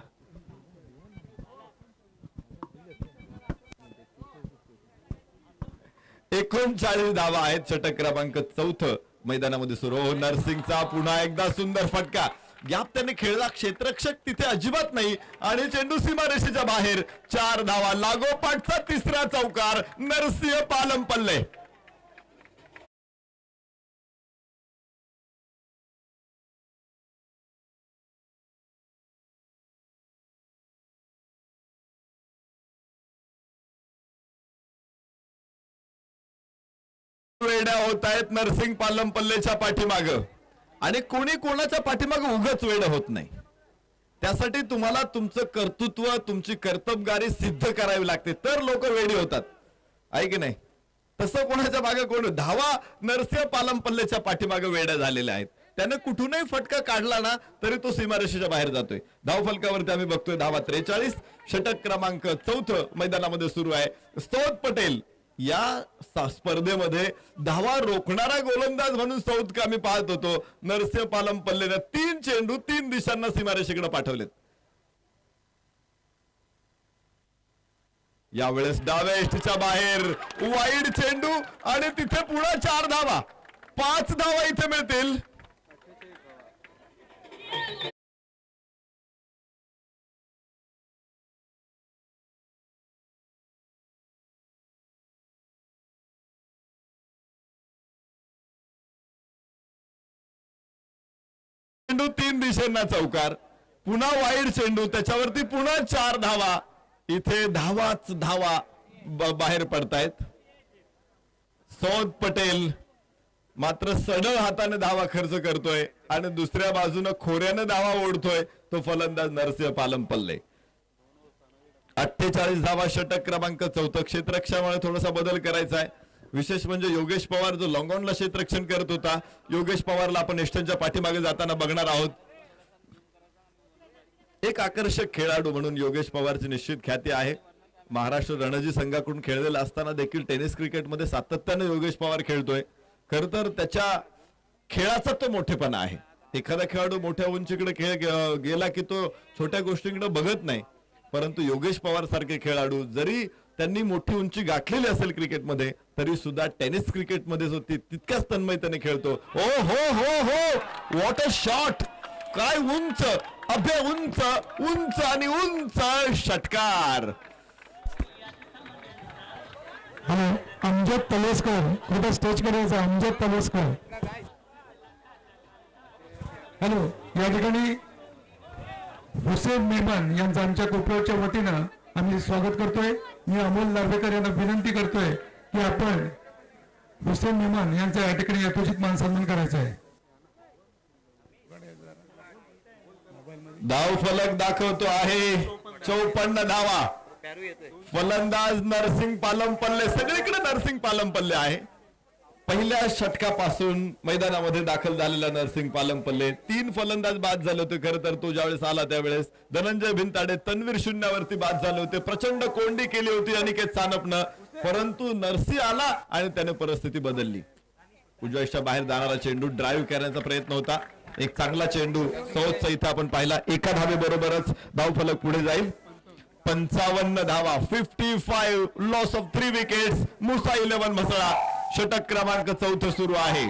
39 धावा आहेत. षटक क्रमांक 4 मैदानामध्ये सुरू. नरसिंगचा पुन्हा एकदा सुंदर फटका. गॅप त्याने खेळला. क्षेत्ररक्षक तिथे अजिबात नाही आणि चेंडू सीमारेषेच्या बाहेर. 4 धावा. लागोपाठचा 3रा चौकार नरसिंह पालमपल्ले. वेड्या होत आहेत नरसिंग पालमपल्लेच्या पाठीमाग आणि कोणी कोणाच्या पाठीमाग उगाच वेड होत नाही. त्यासाठी तुम्हाला तुमचं कर्तृत्व तुमची कर्तबगारी सिद्ध करावी लागते, तर लोक वेडी होतात, आहे की नाही? तसं कोणाच्या मागे कोण धावा नरसिंह पालमपल्लेच्या पाठीमागे वेड्या झालेल्या आहेत. त्यानं कुठूनही फटका काढला ना तरी तो सीमारेषेच्या बाहेर जातोय. धावफलकावरती आम्ही बघतोय धावा 43, षटक क्रमांक 4 मैदानामध्ये सुरू आहे. सौद पटेल या स्पर्धेमध्ये धावा रोखणारा गोलंदाज म्हणून सौद आम्ही पाहत होतो. नरसिंह पालमपल्लेने 3 चेंडू 3 दिशांना सीमारेषेकडे पाठवलेत. यावेळेस डाव्या एष्टीच्या बाहेर वाईड चेंडू आणि तिथे पुन्हा 4 धावा, 5 धावा इथे मिळतील. चेंडू 3 दिशेंना चौकार, पुन्हा वाईड चेंडू, त्याच्यावरती पुन्हा 4 धावा. इथे धावाच धावा बाहेर पडतायत. सौद पटेल मात्र सडळ हाताने धावा खर्च करतोय आणि दुसऱ्या बाजूने खोऱ्याने धावा ओढतोय तो फलंदाज नरसिंह पालमपल्ले. 48 धावा, षटक क्रमांक 4. क्षेत्ररक्षणामुळे थोडासा बदल करायचा आहे. विशेष म्हणजे योगेश पवार जो लॉंगॉनला क्षेत्ररक्षण करत होता, योगेश पवारला आपण एस्टनच्या पाठीमागे जाताना बघणार आहोत. एक आकर्षक खेळाडू म्हणून योगेश पवारची निश्चित ख्याती आहे. महाराष्ट्र रणजी संघाकडून खेळलेला असताना देखील टेनिस क्रिकेटमध्ये सातत्याने योगेश पवार खेळतोय. खर तर त्याच्या खेळाचा तो मोठेपणा आहे. एखादा खेळाडू मोठ्या उंचीकडे खेळ गेला की तो छोट्या गोष्टींकडे बघत नाही, परंतु योगेश पवार सारखे खेळाडू जरी त्यांनी मोठी उंची गाठलेली असेल क्रिकेटमध्ये तरी सुद्धा टेनिस क्रिकेटमध्ये जो तितक्याच तन्मयतेने खेळतो. ओ हो हो हो, व्हॉट अ शॉट! काय उंच, अभ्य उंच, उंच आणि उंच षटकार. हॅलो, अमजद तलेस्कर, कृपया स्टेजकडे यायचं. अमजद तलेस्कर. हॅलो, या ठिकाणी हुसेन मेहमान यांचं आमच्या कोपऱ्याच्या वतीनं आम्ही स्वागत करतोय. मी अमोल नार्वेकर यांना विनंती करतोय की आपण हुसेन मेहमान यांचा या ठिकाणी यथोचित मान सन्मान करायचा आहे. धाव फलक दाखवतो आहे 54 धावा. फलंदाज नरसिंह पालमपल्ले, सगळीकडे नरसिंह पालमपल्ले आहे. पहिल्या षटकापासून मैदानामध्ये दाखल झालेला नरसिंह पालमपल्ले. 3 फलंदाज बाद झाले होते. खरं तर तो ज्यावेळेस आला त्यावेळेस धनंजय भिंताडे तन्वीर शून्यावरती बाद झाले होते. प्रचंड कोंडी केली होती अनिकेत सानपनं, परंतु नरसिंह आला आणि त्याने परिस्थिती बदलली. उजव्याच्या बाहेर जाणारा चेंडू ड्राईव्ह करण्याचा प्रयत्न होता. एक चांगला चेंडू सौदचा इथं आपण पाहिला. एका धावेबरोबरच धावफलक पुढे जाईल. 55 धावा, 55, loss of 3 wickets. Musa 11 Mhasala. षटक क्रमांक 4 सुरू आहे.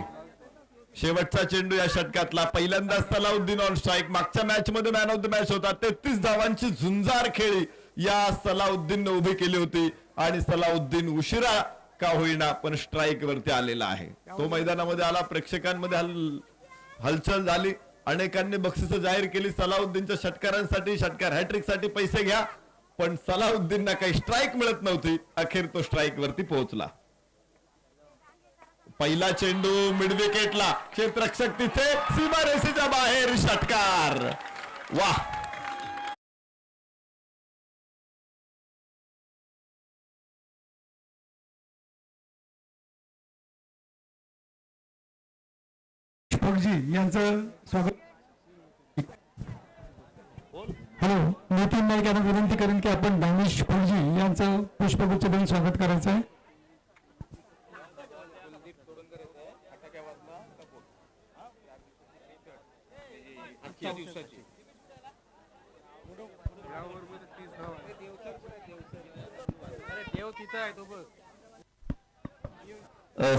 शेवटचा चेंडू या षटकातला. पहिल्यांदाच सलाउद्दीन ऑन स्ट्राईक. मागच्या मॅच मध्ये मॅन ऑफ द मॅच होता. 33 धावांची झुंजार खेळी या सलाउद्दीनने उभी केली होती आणि सलाउद्दीन उशिरा का होईना पण स्ट्राईक वरती आलेला आहे. तो मैदानामध्ये आला. प्रेक्षकांमध्ये हलचल झाली. अनेकांनी बक्षिसं जाहीर केली सलाउद्दीनच्या षटकारांसाठी. षटकार हॅट्रिक साठी पैसे घ्या, पण सलाउद्दीनना काही स्ट्राईक मिळत नव्हती. अखेर तो स्ट्राईक वरती पोहोचला. पहिला चेंडू मिड विकेटला. क्षेत्ररक्षक तिथे, सीमारेषेच्या बाहेर षटकार. वाह, पुष्पकजी यांचं स्वागत. हॅलो, नितीन नाईक यांना विनंती करेन की आपण दानिश फौजी यांचं पुष्पगुच्छ देऊन स्वागत करायचं आहे.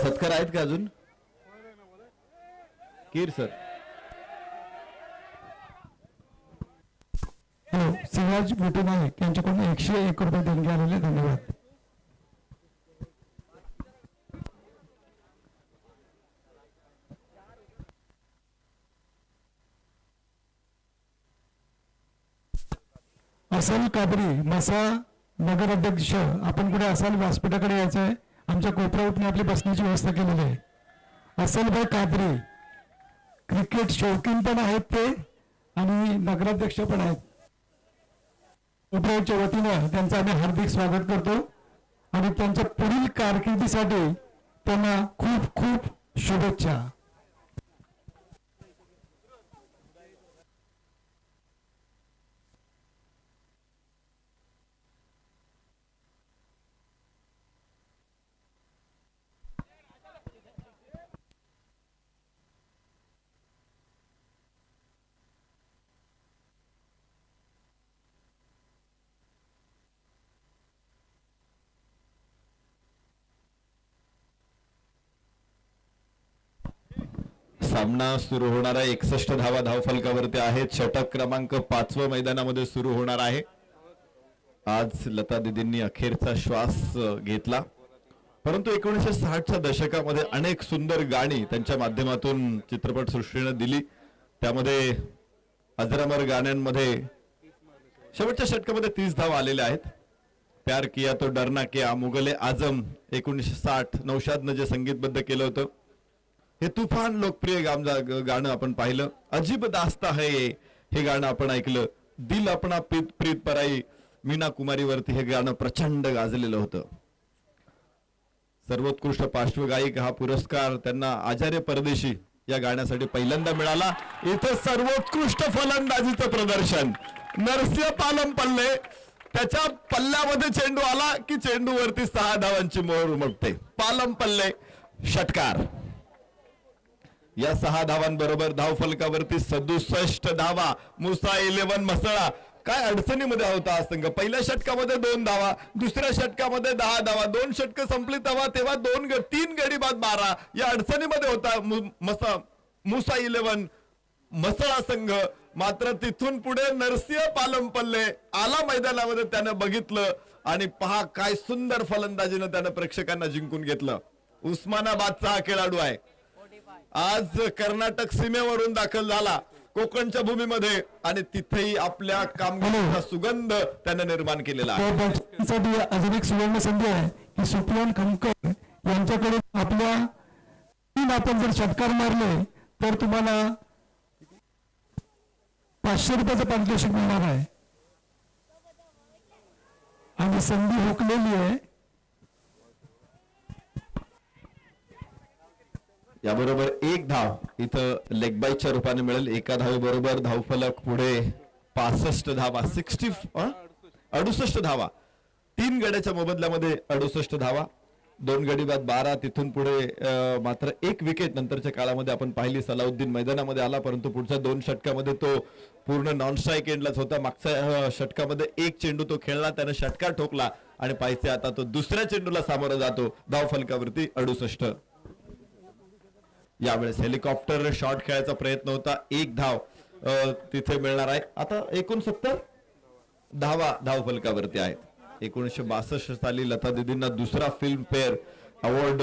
सत्कार आहेत का अजून? कीर सर. हॅलो, सिराज विटू नाईक यांच्याकडून 101 रुपये देणगी आलेले. धन्यवाद. असल काबरी, मसा नगर अध्यक्ष, आपण कुठे असाल व्यासपीठाकडे यायचं आहे. आमच्या कोपऱ्यावरती आपली बसण्याची व्यवस्था केलेली आहे. असलभाई काबरी क्रिकेट शौकीन पण आहेत ते आणि नगराध्यक्ष पण आहेत. उपराच्या वतीनं त्यांचं आम्ही हार्दिक स्वागत करतो आणि त्यांच्या पुढील कारकिर्दीसाठी त्यांना खूप खूप शुभेच्छा. सामना सुरू होणार आहे. 61 धावा धावफलकावरती आहेत. षटक क्रमांक 5 मैदानामध्ये सुरू होणार आहे. आज लता दीदींनी अखेरचा श्वास घेतला, परंतु 1960च्या दशकामध्ये अनेक सुंदर गाणी त्यांच्या माध्यमातून चित्रपट सृष्टीनं दिली. त्यामध्ये अजरामर गाण्यांमध्ये शेवटच्या षटकामध्ये 30 धावा आलेल्या आहेत. प्यार किया तो डरना क्या, मुगले आजम 1960 नौशादनं जे संगीतबद्ध केलं होतं, हे तुफान लोकप्रिय गाणं आपण पाहिलं. अजीब दास्ता है हे गाणं आपण ऐकलं. दिल अपना प्रीत प्रीत पराई मीना कुमारीवरती हे गाणं प्रचंड गाजलेलं होतं. सर्वोत्कृष्ट पार्श्वगायिक हा पुरस्कार त्यांना आचार्य परदेशी या गाण्यासाठी पहिल्यांदा मिळाला. इथं सर्वोत्कृष्ट फलंदाजीचं प्रदर्शन नरसिंह पालमपल्ले, त्याच्या पल्ल्यामध्ये चेंडू आला की चेंडूवरती 6 धावांची मोहर उमटते. पालमपल्ले षटकार. या 6 धावांबरोबर धावफलकावरती 67 धावा. मुसा 11 मसळा. काय अडचणीमध्ये होता हा संघ. पहिल्या षटकामध्ये 2 धावा, दुसऱ्या षटकामध्ये 10 धावा, 2 षटक संपली तेव्हा 3 गडी बाद 12 या अडचणीमध्ये होता मुसा 11 मसळा संघ. मात्र तिथून पुढे नरसिंह पालमपल्ले आला मैदानामध्ये, त्यानं बघितलं आणि पहा काय सुंदर फलंदाजीनं त्यानं प्रेक्षकांना जिंकून घेतलं. उस्मानाबादचा हा खेळाडू आहे. आज कर्नाटक सीमेवरून दाखल झाला कोकणच्या भूमीमध्ये आणि तिथेही आपल्या कामगिरीचा सुगंध त्याने निर्माण केलेला आहे. साठी अजून एक सुवर्ण संधी आहे की सुप्रियान खमकर यांच्याकडे आपल्या 3 आपण जर षटकार मारले तर तुम्हाला 500 रुपयाचं पारितोषिक मिळणार आहे आणि संधी हुकलेली आहे. याबरोबर 1 धाव इथं लेगबाईच्या रूपाने मिळेल. एका धावेबरोबर धावफलक पुढे 65 धावा 68 धावा. 3 गड्याच्या मोबदल्यामध्ये 68 धावा, 2 गडी बाद 12. तिथून पुढे मात्र 1 विकेट नंतरच्या काळामध्ये आपण पाहिली. सलाउद्दीन मैदानामध्ये आला, परंतु पुढच्या 2 षटकामध्ये तो पूर्ण नॉन स्ट्राईक एंडलाच होता. मागच्या षटकामध्ये 1 चेंडू तो खेळला, त्याने षटकार ठोकला आणि पाहिजे आता तो दुसऱ्या चेंडूला सामोरा जातो. धावफलकावरती 68. यावेळेस हेलिकॉप्टर शॉट खेळायचा प्रयत्न होता. 1 धाव तिथे मिळणार आहे. आता 69 धावा धावफलकावरती आहेत. 1962 साली लता दीदींना दुसरा फिल्म फेअर अवॉर्ड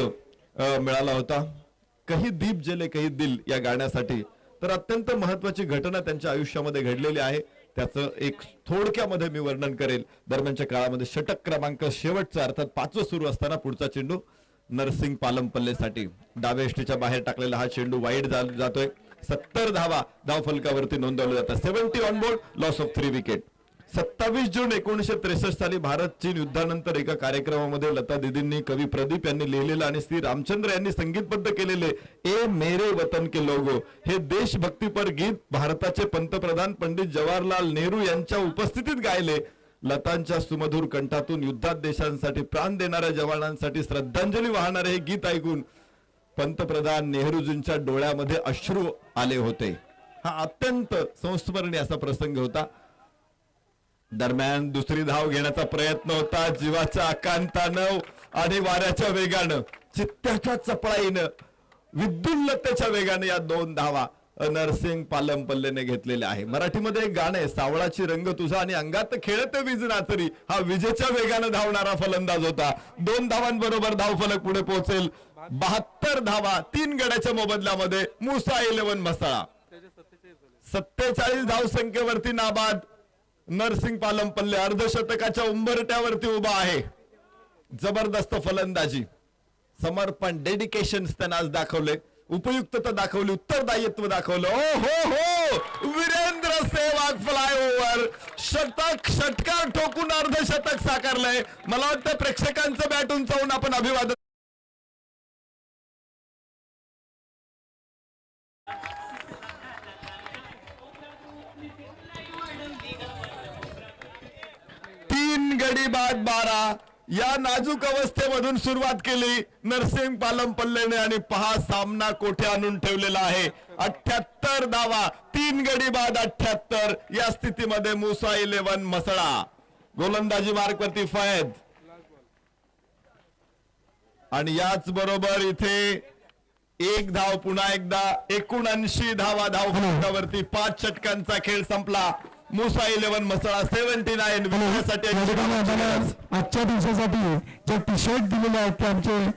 मिळाला होता कही दीप जले कही दिल या गाण्यासाठी. तर अत्यंत महत्वाची घटना त्यांच्या आयुष्यामध्ये घडलेली आहे, त्याचं एक थोडक्यामध्ये मी वर्णन करेल. दरम्यानच्या काळामध्ये षटक क्रमांक शेवटचा अर्थात 5वं सुरू असताना पुढचा चेंडू नरसिंग पालमपल्लेसाठी डाव्या यष्टीच्या बाहेर टाकलेला हा चेंडू वाईड जातोय. 70 धावा धावफलकावरती नोंदवल्या जातात. 70 on board, loss of 3 wicket. 27 जून 1963 साली भारत चीन युद्धानंतर एका कार्यक्रमामध्ये लता दीदींनी कवी प्रदीप यांनी लिहिलेलं आणि श्री रामचंद्र यांनी संगीतबद्ध केलेले ए मेरे वतन के लोगो हे देशभक्तीपर गीत भारताचे पंतप्रधान पंडित जवाहरलाल नेहरू यांच्या उपस्थितीत गायले. लतांच्या सुमधुर कंठातून युद्धात देशांसाठी प्राण देणाऱ्या जवानांसाठी श्रद्धांजली वाहणारे हे गीत ऐकून पंतप्रधान नेहरूजींच्या डोळ्यामध्ये अश्रू आले होते. हा अत्यंत संस्मरणीय असा प्रसंग होता. दरम्यान दुसरी धाव घेण्याचा प्रयत्न होता. जीवाच्या आकांतानं आणि वाऱ्याच्या वेगानं, चित्त्याच्या चपळाईनं, विद्युल्लतेच्या वेगाने या 2 धावा नरसिंग पालमपल्लेने घेतलेले आहे. मराठीमध्ये एक गाणं आहे, सावळाची रंग तुझा आणि अंगात खेळते वीज नाचरी. हा विजेच्या वेगानं धावणारा फलंदाज होता. 2 धावांबरोबर धावफलक पुढे पोहोचेल. 72 धावा 3 गड्याच्या मोबदल्यामध्ये मुसा 11 मसाळा. 47 धावसंख्येवरती नाबाद नरसिंग पालमपल्ले अर्धशतकाच्या उंबरट्यावरती उभा आहे. जबरदस्त फलंदाजी, समर्पण, डेडिकेशन त्यांना आज दाखवले, उपयुक्तता दाखवली, उत्तरदायित्व दाखवलं. ओ हो हो, वीरेंद्र सेहवाग फ्लायओव्हर षटकार ठोकून अर्धशतक साकारलंय. मला वाटतं प्रेक्षकांचं बॅट उंचावून आपण अभिवादन. तीन गडी बाद 12 या नाजूक अवस्थेमधून सुरुवात केली नरसिंग पालमपल्लेने आणि पहा सामना कोठे आणून ठेवलेला आहे. 78 धावा, 3 गडी बाद 78. या स्थितीमध्ये मुसा 11 मसळा. गोलंदाजी मार्कवरती फैद आणि याच बरोबर इथे एक धाव पुन्हा एकदा 79 धावा धावफलकावरती. 5 षटकांचा खेळ संपला. मुसा 11 मसळा 79 विजयासाठी. आजच्या दिवसासाठी जे टी शर्ट दिलेले आहेत ते आमचे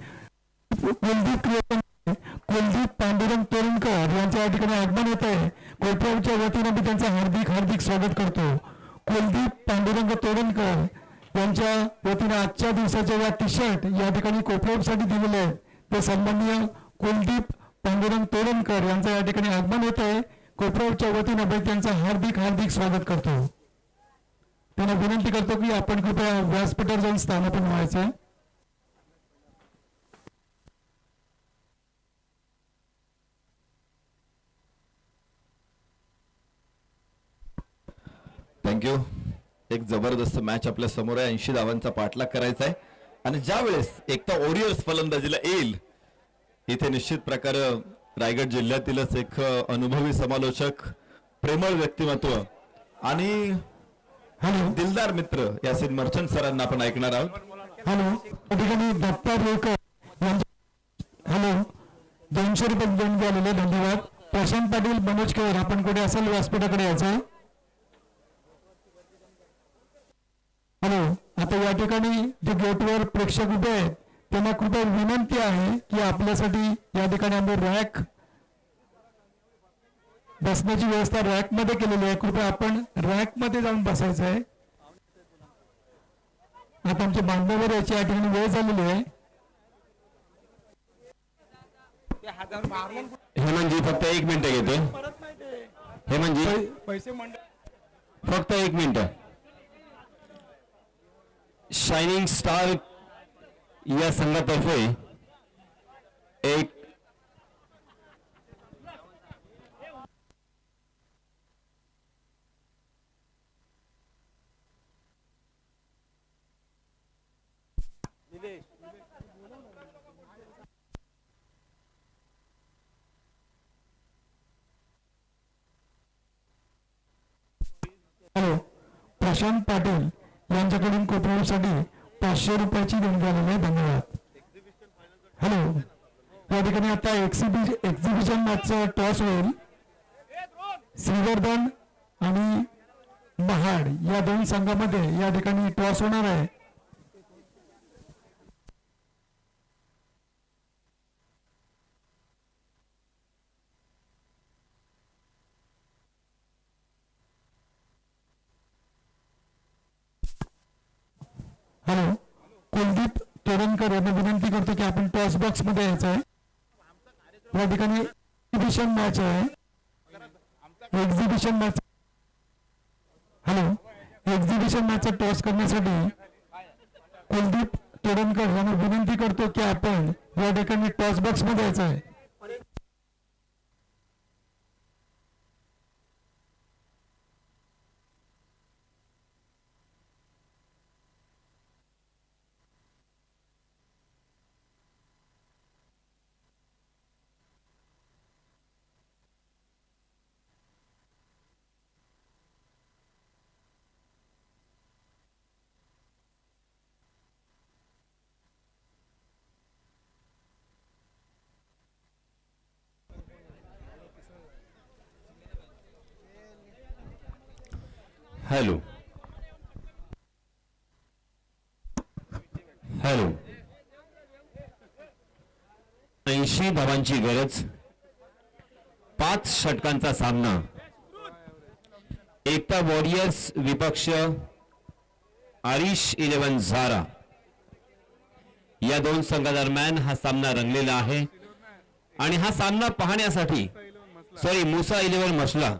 कुलदीप पांडुरंग तोरणकर यांच्या या ठिकाणी आगमन होत आहे. कोपरावच्या वतीने मी त्यांचं हार्दिक स्वागत करतो. कुलदीप पांडुरंग तोरणकर यांच्या वतीने आजच्या दिवसाच्या या टी शर्ट या ठिकाणी कोपरावसाठी दिलेले आहेत. ते सन्माननीय कुलदीप पांडुरंग तोरणकर यांचं या ठिकाणी आगमन होत आहे. कोपरावच्या वतीने मी त्यांचं हार्दिक स्वागत करतो. त्यांना विनंती करतो की आपण कृपया व्यासपीठावर जाऊन स्थानापन्न व्हायचं. थँक्यू. एक जबरदस्त मॅच आपल्या समोर आहे. 80 धावांचा पाठलाग करायचा आहे आणि ज्या वेळेस एकटा वॉरियर्स फलंदाजीला येईल इथे निश्चित प्रकारे रायगड जिल्ह्यातीलच एक अनुभवी समालोचक, प्रेमळ व्यक्तिमत्व आणि दिलदार मित्र यासिन मर्चंट सरांना आपण ऐकणार आहोत. हॅलो, या ठिकाणी दत्ता रेळकर हॅलो 200 रुपये देणगी आलेले, धन्यवाद. प्रशांत पाटील, मनोज केवर, आपण कुठे असाल व्यासपीठाकडे यायचं. हॅलो, आता या ठिकाणी जे गेटवर प्रेक्षक उभे आहेत त्यांना कृपया विनंती आहे की आपल्यासाठी या ठिकाणी आम्ही रॅक बसण्याची व्यवस्था रॅक मध्ये केलेली आहे. कृपया आपण रॅक मध्ये जाऊन बसायचं आहे. आता आमच्या बांधवावर याची या ठिकाणी वेळ झालेली आहे. हेमंतजी फक्त 1 मिनिट घेतोय. हेमंतजी फक्त 1 मिनिट. शायनिंग स्टार या संघातर्फे एक हॅलो, प्रशांत पाटील यांच्याकडून कोपरावसाठी 500 रुपयाची देणगी आलेली आहे, धन्यवाद. हॅलो, या ठिकाणी आता एक्झिबिशन मॅचचा टॉस होईल. श्रीवर्धन आणि महाड या दोन संघामध्ये या ठिकाणी टॉस होणार आहे. हॅलो, कुलदीप तोरणकर यांना विनंती करतो की आपण टॉस बॉक्स मध्ये यायचं आहे. या ठिकाणी एक्झिबिशन मॅच आहे. Exhibition match. हॅलो, एक्झिबिशन मॅचचा टॉस करण्यासाठी कुलदीप तोरणकर यांना विनंती करतो की आपण या ठिकाणी टॉस बॉक्स मध्ये यायचं आहे. हॅलो 80 धावांची गरज. 5 षटकांचा सामना. एकता वॉरियर्स विपक्ष आरिश 11 झारा या दोन संघादरम्यान हा सामना रंगलेला आहे. आणि हा सामना पाहण्यासाठी मुसा 11 मसला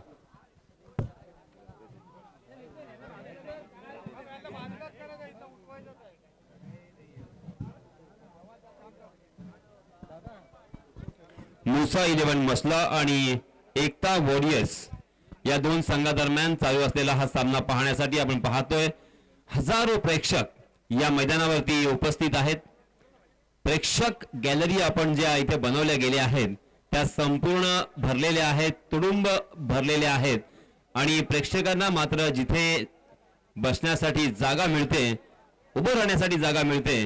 मुसा 11 मसला आणि एकता वॉरियर्स या दोन संघादरम्यान चालू असलेला हा सामना पाहण्यासाठी आपण पाहतोय हजारो प्रेक्षक या मैदानावरती उपस्थित आहेत. प्रेक्षक गॅलरी आपण ज्या इथे बनवल्या गेल्या आहेत त्या संपूर्ण भरलेल्या आहेत, तुडुंब भरलेल्या आहेत आणि प्रेक्षकांना मात्र जिथे बसण्यासाठी जागा मिळते, उभं राहण्यासाठी जागा मिळते,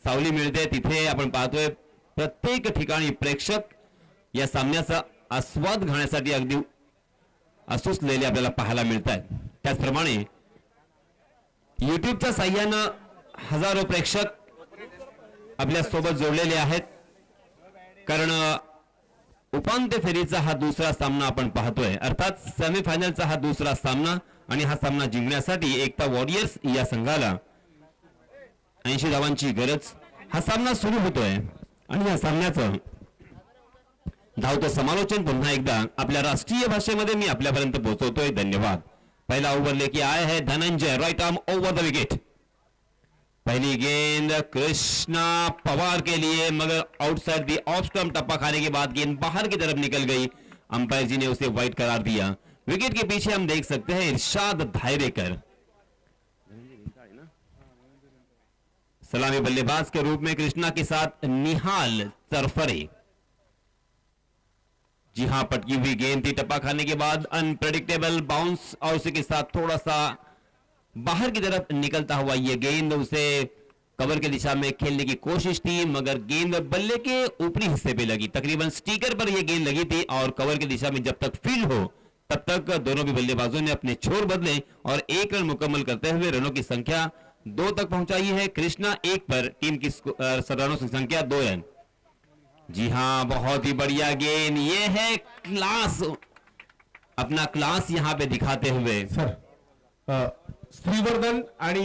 सावली मिळते, तिथे आपण पाहतोय प्रत्येक ठिकाणी प्रेक्षक या सामन्याचा आस्वाद घेण्यासाठी अगदी असुसलेले आपल्याला पाहायला मिळतात. त्याचप्रमाणे युट्यूबच्या साह्यानं हजारो प्रेक्षक आपल्या सोबत जोडलेले आहेत, कारण उपांत्य फेरीचा हा दुसरा सामना आपण पाहतोय, अर्थात सेमीफायनलचा हा दुसरा सामना आणि हा सामना जिंकण्यासाठी एकता वॉरियर्स या संघाला 80 धावांची गरज. हा सामना सुरू होतोय आणि या सामन्याचं धावतं समालोचन पुन्हा एकदा आपल्या राष्ट्रीय भाषेमध्ये मी आपल्यापर्यंत पोहोचवतोय. धन्यवाद. पहला ओवर लेके आए हैं Dhananjay, right arm over the wicket. पहली गेंद कृष्णा पवार के लिए, मगर आउटसाइड दी ऑफ स्टंप टप्पा खाने के बाद गेंद बाहर की तरफ निकल गई. अंपायर जी ने उसे वाइड करार दिया. विकेट के पीछे हम देख सकते हैं इरशाद धायरेकर सलामी बल्लेबाज के रूप में, कृष्णा के साथ निहाल सरफरे. जी हां, पटकी हुई गेंद थी, टप्पा खाने के बाद अनप्रेडिक्टेबल बाउंस और उसी के साथ थोड़ा सा बाहर की तरफ निकलता हुआ ये गेंद उसे कवर की दिशा में खेलने की कोशिश थी, मगर गेंद बल्ले के ऊपरी हिस्से पे लगी. तकरीबन स्टिकर पर यह गेंद लगी थी और कवर की दिशा में जब तक फील्ड हो तब तक दोनों भी बल्लेबाजों ने अपने छोर बदले और 1 रन मुकम्मल करते हुए रनों की संख्या 2 तक पहुंचाई है. कृष्णा 1 पर, टीम की रनों की संख्या 2 रन. जी हां, बहुत ही बढ़िया गेंद. ये है क्लास, अपना क्लास यहां पे दिखाते हुए. सर श्रीवर्धन आणि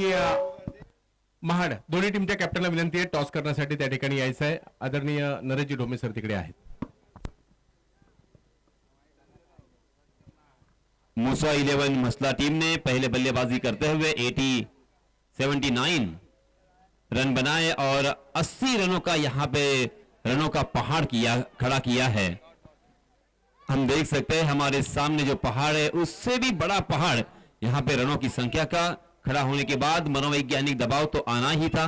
महाड दोन्ही टीमच्या कॅप्टनला विनंती आहे टॉस करण्यासाठी त्या ठिकाणी यायचं आहे. आदरणीय नरेशजी ढोमे सर तिकडे आहेत. मूसा 11 मसला टीम ने पहले बल्लेबाजी करते हुए 79 रन बनाए और 80 रनों का यहां पे रनों का पहाड़ खड़ा किया है. हम देख सकते हैं हमारे सामने जो पहाड़ है उससे भी बड़ा पहाड़ यहां पे रनों की संख्या का खड़ा होने के बाद मनोवैज्ञानिक दबाव तो आना ही था.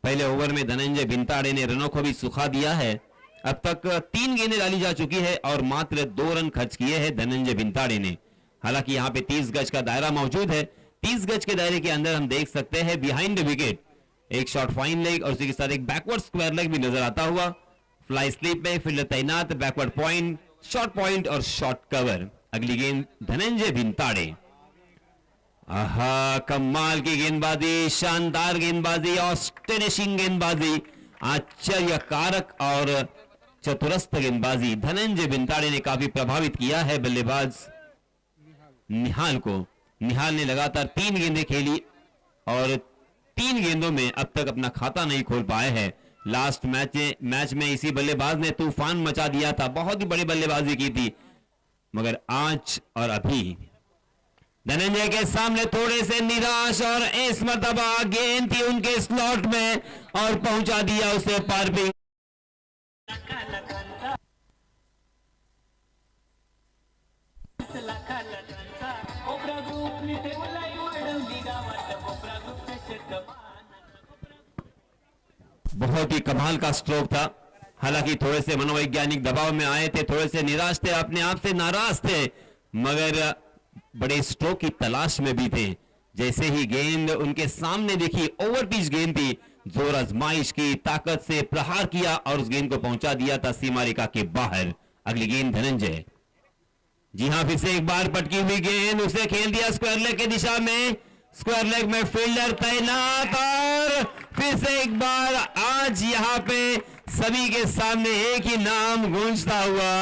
पहले ओवर में धनंजय भिंताड़े ने रनों को भी सुखा दिया है. अब तक 3 गेंदें डाली जा चुकी है और मात्र 2 रन खर्च किए हैं धनंजय भिंताड़े ने. हालांकि यहां पे 30 गज का दायरा मौजूद है. 30 गज के दायरे के अंदर हम देख सकते हैं बिहाइंड द विकेट एक शॉर्ट फाइन लेग और उसी के साथ एक बैकवर्ड स्क्वायर लेग भी नजर आता हुआ. फ्लाई स्लिप में फील्डर तैनात, बैकवर्ड पॉइंट, शॉर्ट पॉइंट और शॉर्ट कवर. अगली गेंद धनंजय भिंताड़े. आहा, कमाल की गेंदबाजी, शानदार गेंदबाजी, ऑस्टनिशिंग गेंदबाजी, आश्चर्यकारक और चतुरस्थ गेंदबाजी. धनंजय भिंताड़े ने काफी प्रभावित किया है बल्लेबाज निहाल को. निहाल ने लगातार 3 गेंदें खेली और 3 गेंदों में अब तक अपना खाता नहीं खोल पाए हैं. लास्ट मैच में इसी बल्लेबाज ने तूफान मचा दिया था, बहुत ही बड़ी बल्लेबाजी की थी, मगर आज और अभी धनंजय के सामने थोड़े से निराश और इस मर्तबा गेंद थी उनके स्लॉट में और पहुंचा दिया उसे पार्पिंग. बहुत ही कमाल का स्ट्रोक था. हालांकि थोड़े से मनोवैज्ञानिक दबाव में आए थे, थोड़े से निराश थे, अपने आप से नाराज थे, मगर बड़े स्ट्रोक की तलाश में भी थे. जैसे ही गेंद उनके सामने दिखी, ओवर पिच गेंद थी, जोर आजमाइश की, ताकत से प्रहार किया और उस गेंद को पहुंचा दिया था सीमा रेखा के बाहर. अगली गेंद धनंजय. जी हां, फिर से एक बार पटकी हुई गेंद, उसे खेल दिया स्क्वायर लेग की दिशा में. स्क्वायर लेग में फील्डर तैनात और फिर से एक बार आज यहां पे सभी के सामने एक ही नाम गूंजता हुआ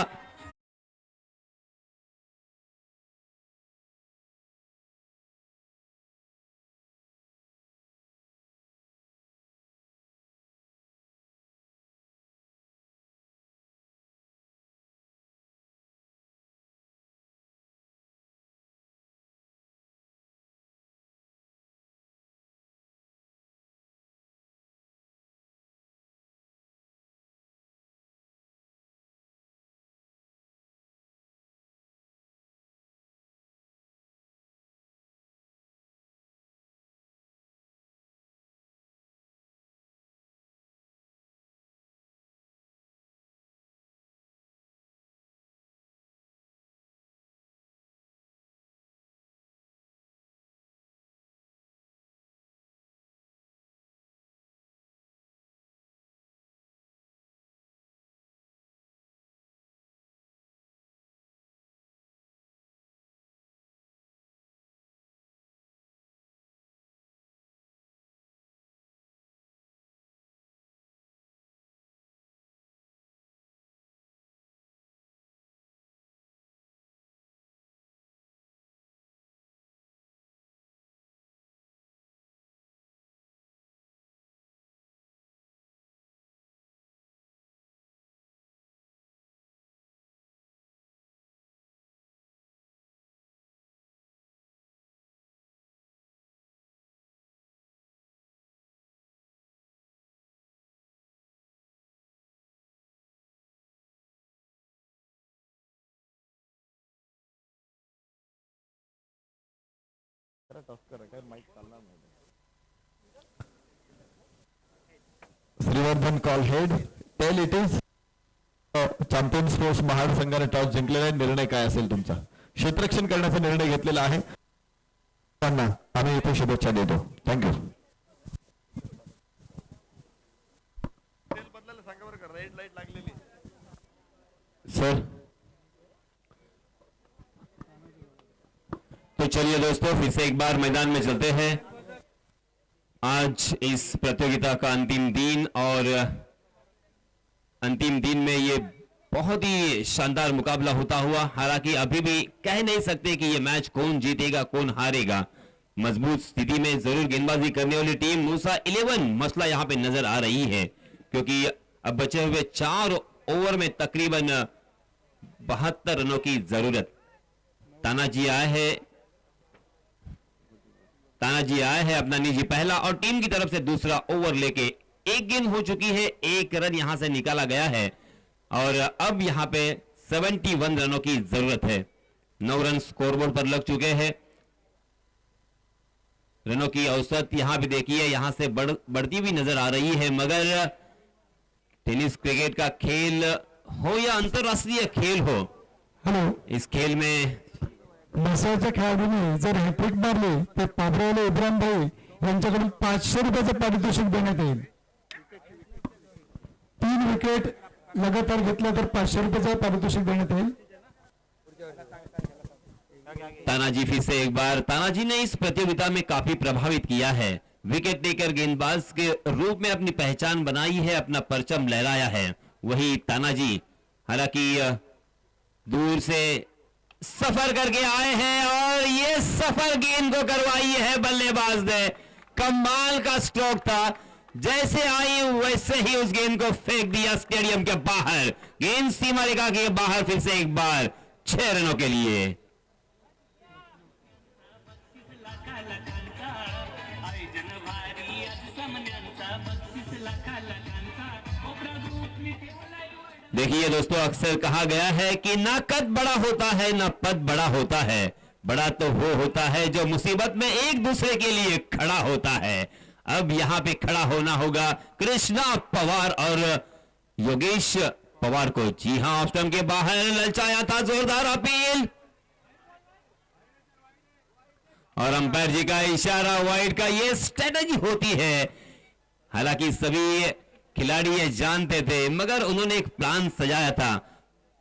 Shrivardhan call head tail it is champion sports Mahad संघाने टॉस जिंकलेला आहे. निर्णय काय असेल तुमचा? क्षेत्ररक्षण करण्याचा निर्णय घेतलेला आहे. त्यांना आम्ही इथे शुभेच्छा देतो. थँक्यू. सर तो चलिए दोस्तों फिर से एक बार मैदान में चलते हैं. आज इस प्रतियोगिता का अंतिम दिन और अंतिम दिन में ये बहुत ही शानदार मुकाबला होता हुआ. हालांकि अभी भी कह नहीं सकते कि ये मैच कौन जीतेगा कौन हारेगा. मजबूत स्थिति में जरूर गेंदबाजी करने वाली टीम मूसा 11 मसला यहां पे नजर आ रही है, क्योंकि अब बचे हुए 4 ओवर में तकरीबन 72 रनों की जरूरत. तानाजी आए हैं अपना निजी पहला और टीम की तरफ से दूसरा ओवर लेके. एक गेंद हो चुकी है, 1 रन यहां से निकाला गया है और अब यहां पे 71 रनों की जरूरत है. 9 रन स्कोरबोर्ड पर लग चुके हैं. रनों की औसत यहां भी देखिए यहां से बढ़ती हुई नजर आ रही है. मगर टेनिस क्रिकेट का खेल हो या अंतरराष्ट्रीय खेल हो, हॅलो, इस खेल में नसाच्या खेळाडूंनी जर हॅट्रिक मारली तर पाबरावले इब्राहिम भाई यांच्याकडून 500 रुपयाचं पारितोषिक देण्यात येईल. 3 विकेट लगातार घेतल्या तर 500 रुपयाचं पारितोषिक देण्यात येईल. तानाजी फिर से एक बार. तानाजी ने इस प्रतियोगिता में काफी प्रभावित किया है. विकेट टेकर गेंदबाज के रूप में अपनी पहचान बनाई है, अपना परचम लहराया है. वही तानाजी हालांकि दूर से सफर करके आए हैं और ये सफर गेंद को करवाई है बल्लेबाज ने. कमाल का स्ट्रोक था. जैसे आई वैसे ही उस गेंद को फेंक दिया स्टेडियम के बाहर. गेंद सीमा रेखा के बाहर फिर से एक बार 6 रनों के लिए. देखिए दोस्तों, अक्सर कहा गया है कि ना कद बड़ा होता है ना पद बड़ा होता है. बड़ा तो वो होता है जो मुसीबत में एक दूसरे के लिए खड़ा होता है. अब यहां पे खड़ा होना होगा कृष्णा पवार और योगेश पवार को. जी हां, ऑफ स्टंप के बाहर ललचाया था. जोरदार अपील और अंपायर जी का इशारा. वाइड का ये स्ट्रेटजी होती है. हालांकि सभी खिलाड़ी ये जानते थे, मगर उन्होंने एक प्लान सजाया था,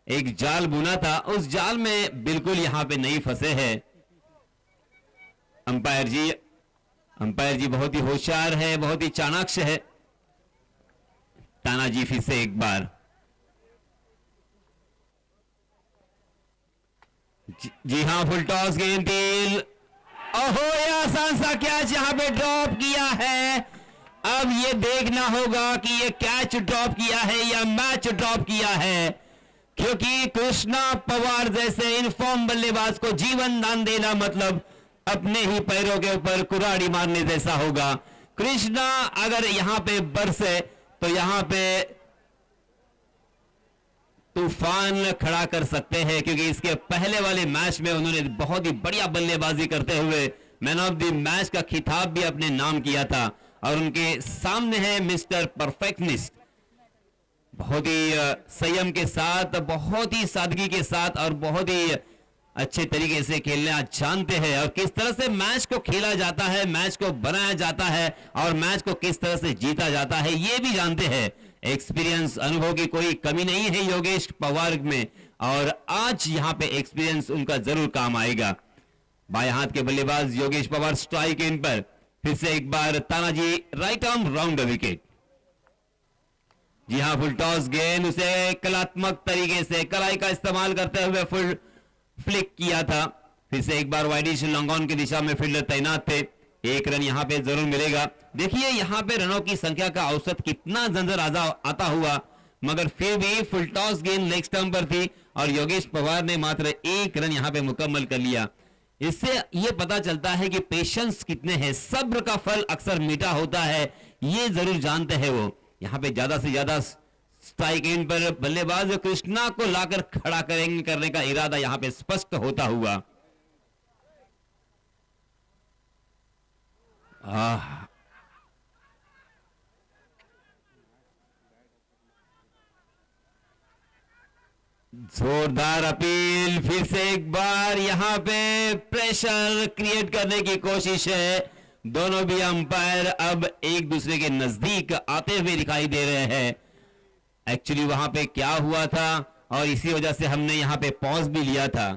एक जाल बुना था. उस जाल में बिल्कुल यहां पे नहीं फंसे हैं अंपायर जी. अंपायर जी बहुत ही होशियार है, बहुत ही चाणाक्ष है. तानाजी फिर से एक बार. जी हां, फुल टॉस गेंद डील. ओहो, ये आसान सा कैच यहां पे ड्रॉप किया है. अब ये देखना होगा कि ये कैच ड्रॉप किया है या मैच ड्रॉप किया है, क्योंकि कृष्णा पवार जैसे इनफॉर्म बल्लेबाज को जीवन दान देना मतलब अपने ही पैरों के ऊपर कुराड़ी मारने जैसा होगा. कृष्णा अगर यहां पे बरसे तो यहां पे तूफान खड़ा कर सकते हैं, क्योंकि इसके पहले वाले मैच में उन्होंने बहुत ही बढ़िया बल्लेबाजी करते हुए मैन ऑफ द मैच का खिताब भी अपने नाम किया था. और उनके सामने है मिस्टर परफेक्टनिस्ट. बहुत ही संयम के साथ, बहुत ही सादगी के साथ और बहुत ही अच्छे तरीके से खेलना जानते हैं, और किस तरह से मैच को खेला जाता है, मैच को बनाया जाता है और मैच को किस तरह से जीता जाता है ये भी जानते हैं. एक्सपीरियंस, अनुभव की कोई कमी नहीं है योगेश पवार में, और आज यहां पे एक्सपीरियंस उनका जरूर काम आएगा. बाएं हाथ के बल्लेबाज योगेश पवार स्ट्राइक इन पर. फिर से एक बार Tanaji right arm round the wicket. जी हां, फुल टॉस गेंद उसे कलात्मक तरीके से कलाई का इस्तेमाल करते हुए फुल फ्लिक किया था. फिर से एक बार वाइडिश लॉन्ग ऑन की दिशा में फील्डर तैनात थे. 1 रन यहां पे जरूर मिलेगा. देखिए यहां पे रनों की संख्या का औसत कितना नजर आता हुआ, मगर फिर भी फुल टॉस गेंद लेग स्टंप पर थी और योगेश पवार ने मात्र 1 रन यहां पे मुकम्मल कर लिया. इससे यह पता चलता है कि पेशेंस कितने हैं. सब्र का फल अक्सर मीठा होता है, ये जरूर जानते हैं वो. यहां पे ज्यादा से ज्यादा स्ट्राइक एंड पर बल्लेबाज कृष्णा को लाकर खड़ा करने का इरादा यहां पे स्पष्ट होता हुआ. जोरदार अपील, फिर से एक बार यहां पे प्रेशर क्रिएट करने की कोशिश है। दोनों भी अंपायर अब एक दूसरे के नजदीक आते हुए दिखाई दे रहे हैं। एक्चुअली वहां पे क्या हुआ था और इसी वजह से हमने यहां पे पॉज भी लिया था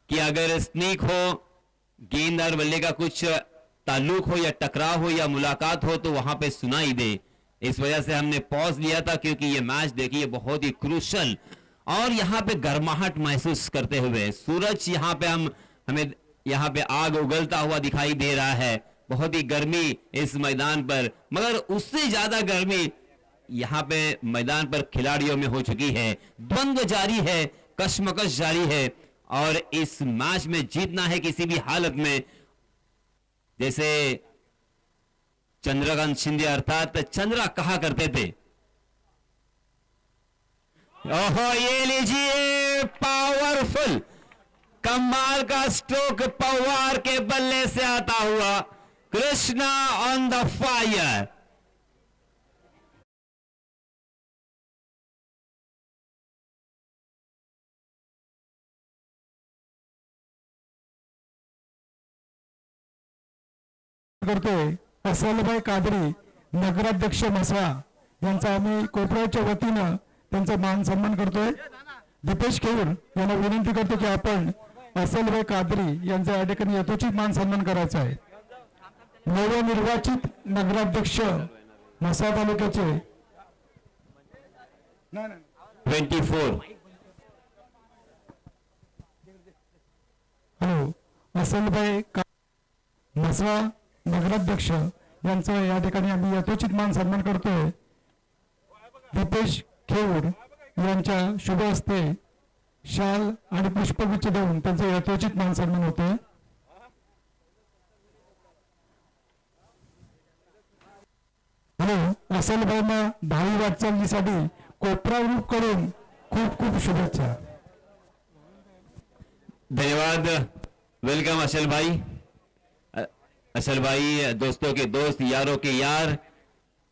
कि अगर स्नीक हो, गेंद और बल्ले का कुछ ताल्लुक हो या टकराव हो या मुलाकात हो तो वहां पे सुनाई दे। इस वजह से हमने पॉज लिया था क्योंकि ये मैच देखिए बहुत ही क्रूशल और यहां पे गर्माहट महसूस करते हुए सूरज यहां पे हमें यहां पे आग उगलता हुआ दिखाई दे रहा है। बहुत ही गर्मी इस मैदान पर, मगर उससे ज्यादा गर्मी यहां पे मैदान पर खिलाड़ियों में हो चुकी है। द्वंद्व जारी है, कशमकश जारी है और इस मैच में जीतना है किसी भी हालत में। जैसे चंद्रकांत शिंदे अर्थात चंद्रा कहा करते थे, ओहो ये लीजिए पावरफुल कमाल का स्ट्रोक पवार के बल्ले से आता हुआ, कृष्णा ऑन द फायर। करतोय असलभाई कादरी, नगराध्यक्ष म्हसळा यांचा आम्ही कोपऱ्याच्या वतीनं त्यांचा मान सन्मान करतोय। दीपेश केऊर यांना विनंती करतो की आपण असलभाई कादरी यांचा या ठिकाणी यथोचित मान सन्मान करायचा आहे। नवनिर्वाचित नगराध्यक्ष म्हसळा तालुक्याचे 24 हॅलो असलभाई म्हसळा नगराध्यक्ष यांचा या ठिकाणी आम्ही यथोचित मान सन्मान करतोय। दीपेश खेऊर यांच्या शुभ हस्ते शाल आणि पुष्पगुच्छ देऊन त्यांचा यथोचित मान सन्मान होतोय। हॅलो असलभाईंना भावी वाटचालीसाठी कोपरा ग्रुप कडून खूप खूप शुभेच्छा। धन्यवाद, वेलकम अशल भाई। असल भाई दोस्तों के दोस्त, यारों के यार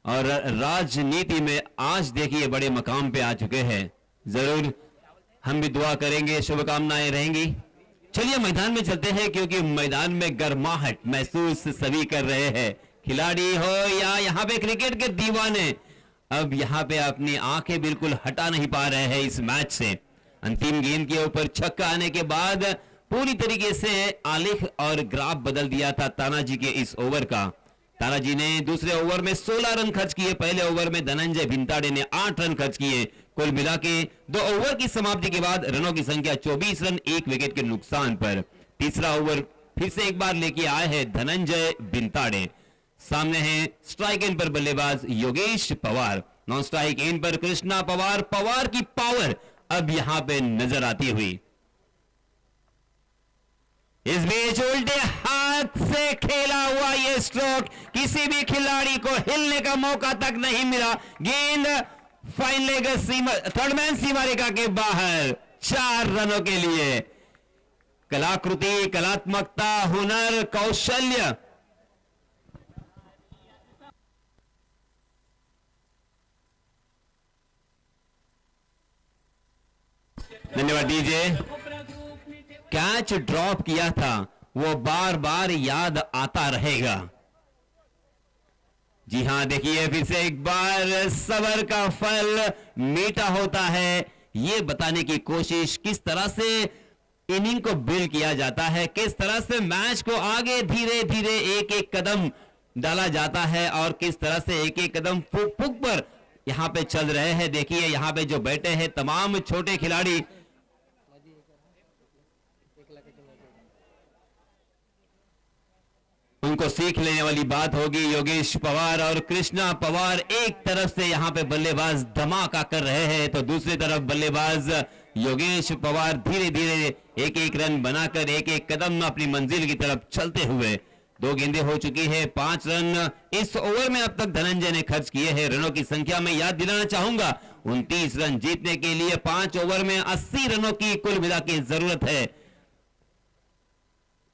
और राजनीति में आज देखिए बड़े मकाम पे आ चुके हैं। जरूर हम भी दुआ करेंगे, शुभकामनाएं रहेंगी। चलिए मैदान में चलते हैं क्योंकि मैदान में गर्माहट महसूस सभी कर रहे हैं, खिलाड़ी हो या यहाँ पे क्रिकेट के दीवाने। अब यहाँ पे अपनी आंखें बिल्कुल हटा नहीं पा रहे हैं इस मैच से। अंतिम गेंद के ऊपर छक्का आने के बाद पूरी तरीके से आलेख और ग्राफ बदल दिया था तानाजी के इस ओवर का। तानाजी ने दूसरे ओवर में 16 रन खर्च किए, पहले ओवर में धनंजय भिंताड़े ने 8 रन खर्च किए। कुल मिला के 2 ओवर की समाप्ति के बाद रनों की संख्या 24 रन, 1 विकेट के नुकसान पर। तीसरा ओवर फिर से एक बार लेके आए हैं धनंजय भिंताड़े। सामने है स्ट्राइक एंड पर बल्लेबाज Yogesh Pawar, non strike end पर कृष्णा पवार। पवार की पावर अब यहां पे नजर आती हुई। इस बीच उल्टे हाथ से खेला हुआ यह स्ट्रोक, किसी भी खिलाड़ी को हिलने का मौका तक नहीं मिला। गेंद फाइन लेग थर्ड मैन सीमा रेखा के बाहर, 4 रनों के लिए। कलाकृति, कलात्मकता, हुनर, कौशल्य, धन्यवाद डीजे। कैच ड्रॉप किया था वो बार बार याद आता रहेगा। जी हां, देखिए फिर से एक बार सबर का फल मीठा होता है, ये बताने की कोशिश किस तरह से इनिंग को बिल्ड किया जाता है, किस तरह से मैच को आगे धीरे धीरे एक एक कदम डाला जाता है और किस तरह से एक एक कदम फुक फुक पर यहां पे चल रहे हैं। देखिए यहां पे जो बैठे हैं तमाम छोटे खिलाड़ी, उनको सीख लेने वाली बात होगी। योगेश पवार और कृष्णा पवार एक तरफ से यहां पे बल्लेबाज धमाका कर रहे हैं तो दूसरी तरफ बल्लेबाज योगेश पवार धीरे धीरे एक एक रन बनाकर एक एक कदम अपनी मंजिल की तरफ चलते हुए। 2 गेंदें हो चुकी है, 5 रन इस ओवर में अब तक धनंजय ने खर्च किए हैं। रनों की संख्या में याद दिलाना चाहूंगा, 29 रन जीतने के लिए 5 ओवर में 80 रनों की कुल मिला के जरूरत है।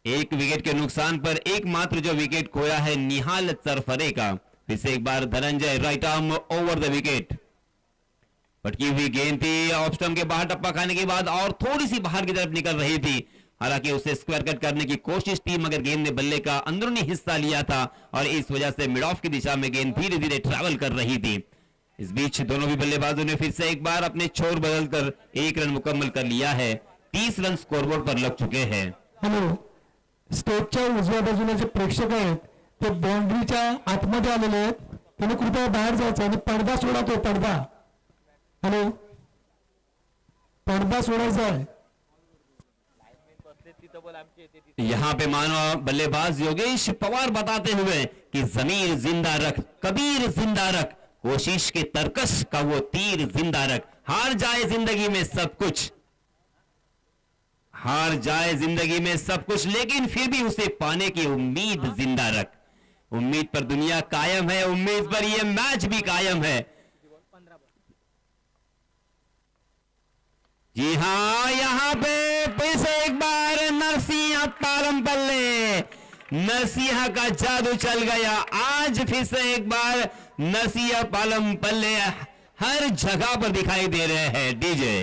एक विकेट के नुकसान पर एकमात्र जो विकेट खोया है निहाल चरफरे का। फिर से एक बार Dhananjay right arm over the wicket. पटकी हुई गेंद थी, ऑफ स्टंप के बाहर टप्पा खाने के बाद और थोड़ी सी बाहर की तरफ निकल रही थी। हालांकि उसे स्क्वायर कट करने की कोशिश थी, मगर गेंद ने बल्ले का अंदरूनी हिस्सा लिया था और इस वजह से मिड ऑफ की दिशा में गेंद धीरे धीरे ट्रैवल कर रही थी। इस बीच दोनों भी बल्लेबाजों ने फिर से एक बार अपने छोर बदलकर 1 रन मुकम्मल कर लिया है। 30 रन स्कोरबोर्ड पर लग चुके हैं। हॅलो, स्टेजच्या उजव्या बाजूला जे प्रेक्षक आहेत ते बाउंड्रीच्या आतमध्ये आलेले आहेत. त्यांनी कृपया बाहेर जायचं आणि पडदा सोडा. तो पडदा, हॅलो, पडदा सोडायचा आहे. यहां पे मानो बल्लेबाज योगेश पवार बताते हुए कि जमीर जिंदा रख, कबीर जिंदा रख, कोशिश के तरकश का वो तीर जिंदा रख। हार जाए जिंदगी में सब कुछ, हार जाए जिंदगी में सब कुछ, लेकिन फिर भी उसे पाने की उम्मीद जिंदा रख। उम्मीद पर दुनिया कायम है, उम्मीद पर यह मैच भी कायम है। जी हां, यहां पे फिर से एक बार नरसिंह पालम पल्ले, नरसिंह का जादू चल गया। आज फिर से एक बार नरसिंह पालम पल्ले हर जगह पर दिखाई दे रहे हैं। डीजे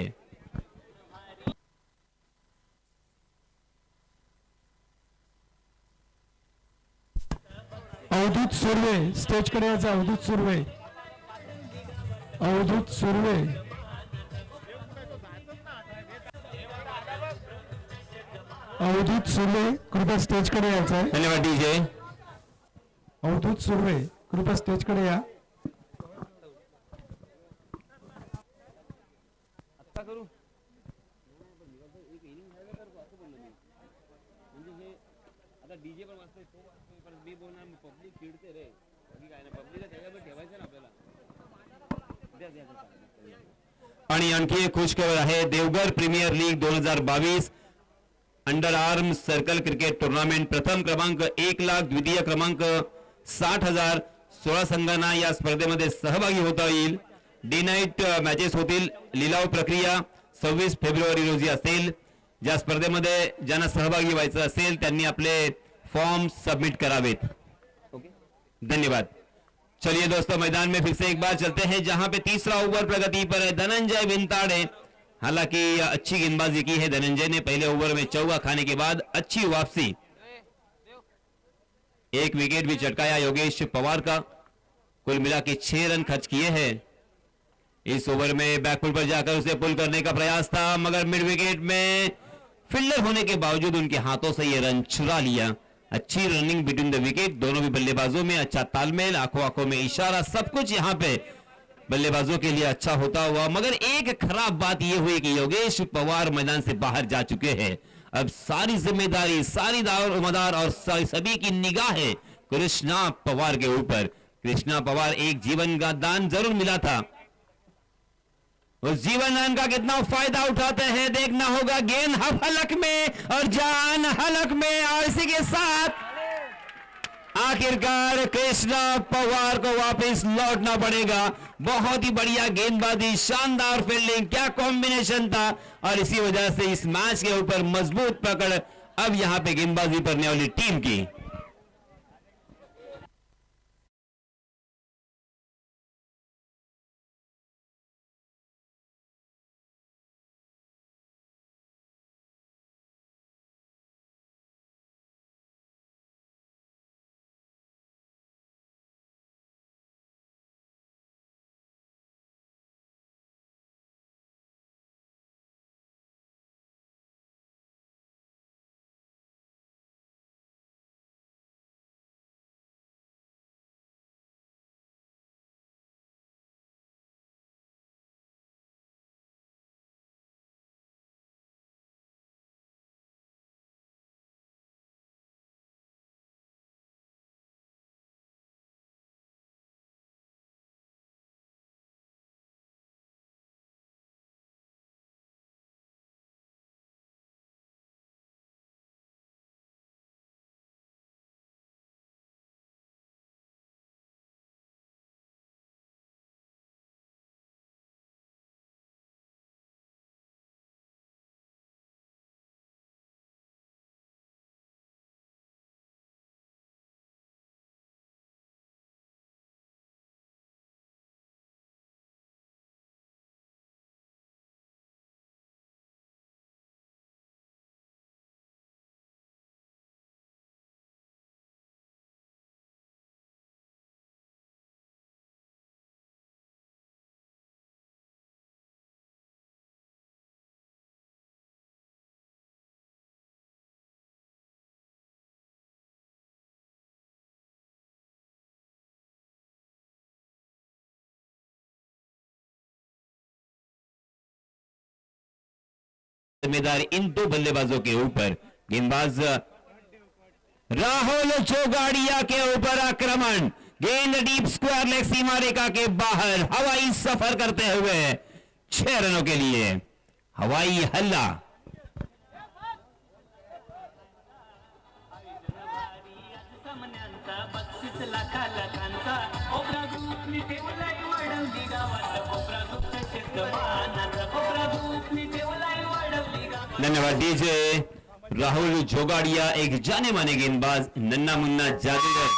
अवधूत सुर्वे स्टेजकडे यायचं. अवधूत सुर्वे, अवधूत सुर्वे, अवधूत सुर्वे कृपया स्टेजकडे यायचं आहे. धन्यवाद डीजे। अवधूत सुर्वे कृपया स्टेजकडे या. आणि आणखी एक खुशखबर आहे, Deoghar premier league 2022 under arm circle cricket tournament प्रथम क्रमांक 1 लाख, द्वितीय क्रमांक 60,000, 16 संघांना या स्पर्धेमध्ये सहभागी होता येईल. डे नाईट मॅचेस होतील. लिलाव प्रक्रिया 26 फेब्रुवारी रोजी असेल. ज्या स्पर्धेमध्ये ज्यांना सहभागी व्हायचं असेल त्यांनी आपले फॉर्म सबमिट करावेत. धन्यवाद। चलिए दोस्तों, मैदान में फिर से एक बार चलते हैं, जहां पे तीसरा ओवर प्रगति पर है। धनंजय विंताड़े, हालांकि अच्छी गेंदबाजी की है धनंजय ने। पहले ओवर में चौका खाने के बाद अच्छी वापसी, एक विकेट भी चटकाया योगेश पवार का। कुल मिला के 6 रन खर्च किए हैं। इस ओवर में बैकफुट पर जाकर उसे पुल करने का प्रयास था, मगर मिड विकेट में फील्डर होने के बावजूद उनके हाथों से यह रन चुरा लिया। अच्छी रनिंग बिटवीन द विकेट, दोनों भी बल्लेबाजों में अच्छा तालमेल, आंखों आंखों में इशारा, सब कुछ यहां पे बल्लेबाजों के लिए अच्छा होता हुआ। मगर एक खराब बात यह हुई कि योगेश पवार मैदान से बाहर जा चुके हैं। अब सारी जिम्मेदारी, सारी दारोमदार और सभी की निगाहें कृष्णा पवार के ऊपर। कृष्णा पवार, एक जीवन का दान जरूर मिला था, उस जीवन दान का कितना फायदा उठाते हैं देखना होगा। गेंद हलक में और जान हलक में, और इसी के साथ आखिरकार कृष्णा पवार को वापस लौटना पड़ेगा। बहुत ही बढ़िया गेंदबाजी, शानदार फील्डिंग, क्या कॉम्बिनेशन था, और इसी वजह से इस मैच के ऊपर मजबूत पकड़ अब यहां पे गेंदबाजी करने वाली टीम की। जिम्मेदार इन दो बल्लेबाजों के ऊपर। गेंदबाज राहुल जोगाड़िया के ऊपर आक्रमण, गेंद डीप स्क्वायर लेग सीमा रेखा के बाहर हवाई सफर करते हुए 6 रनों के लिए हवाई हल्ला। धन्यवाद डीजे। राहुल जोगाड़िया एक जाने माने गेंदबाज, नन्ना मुन्ना जादूगर।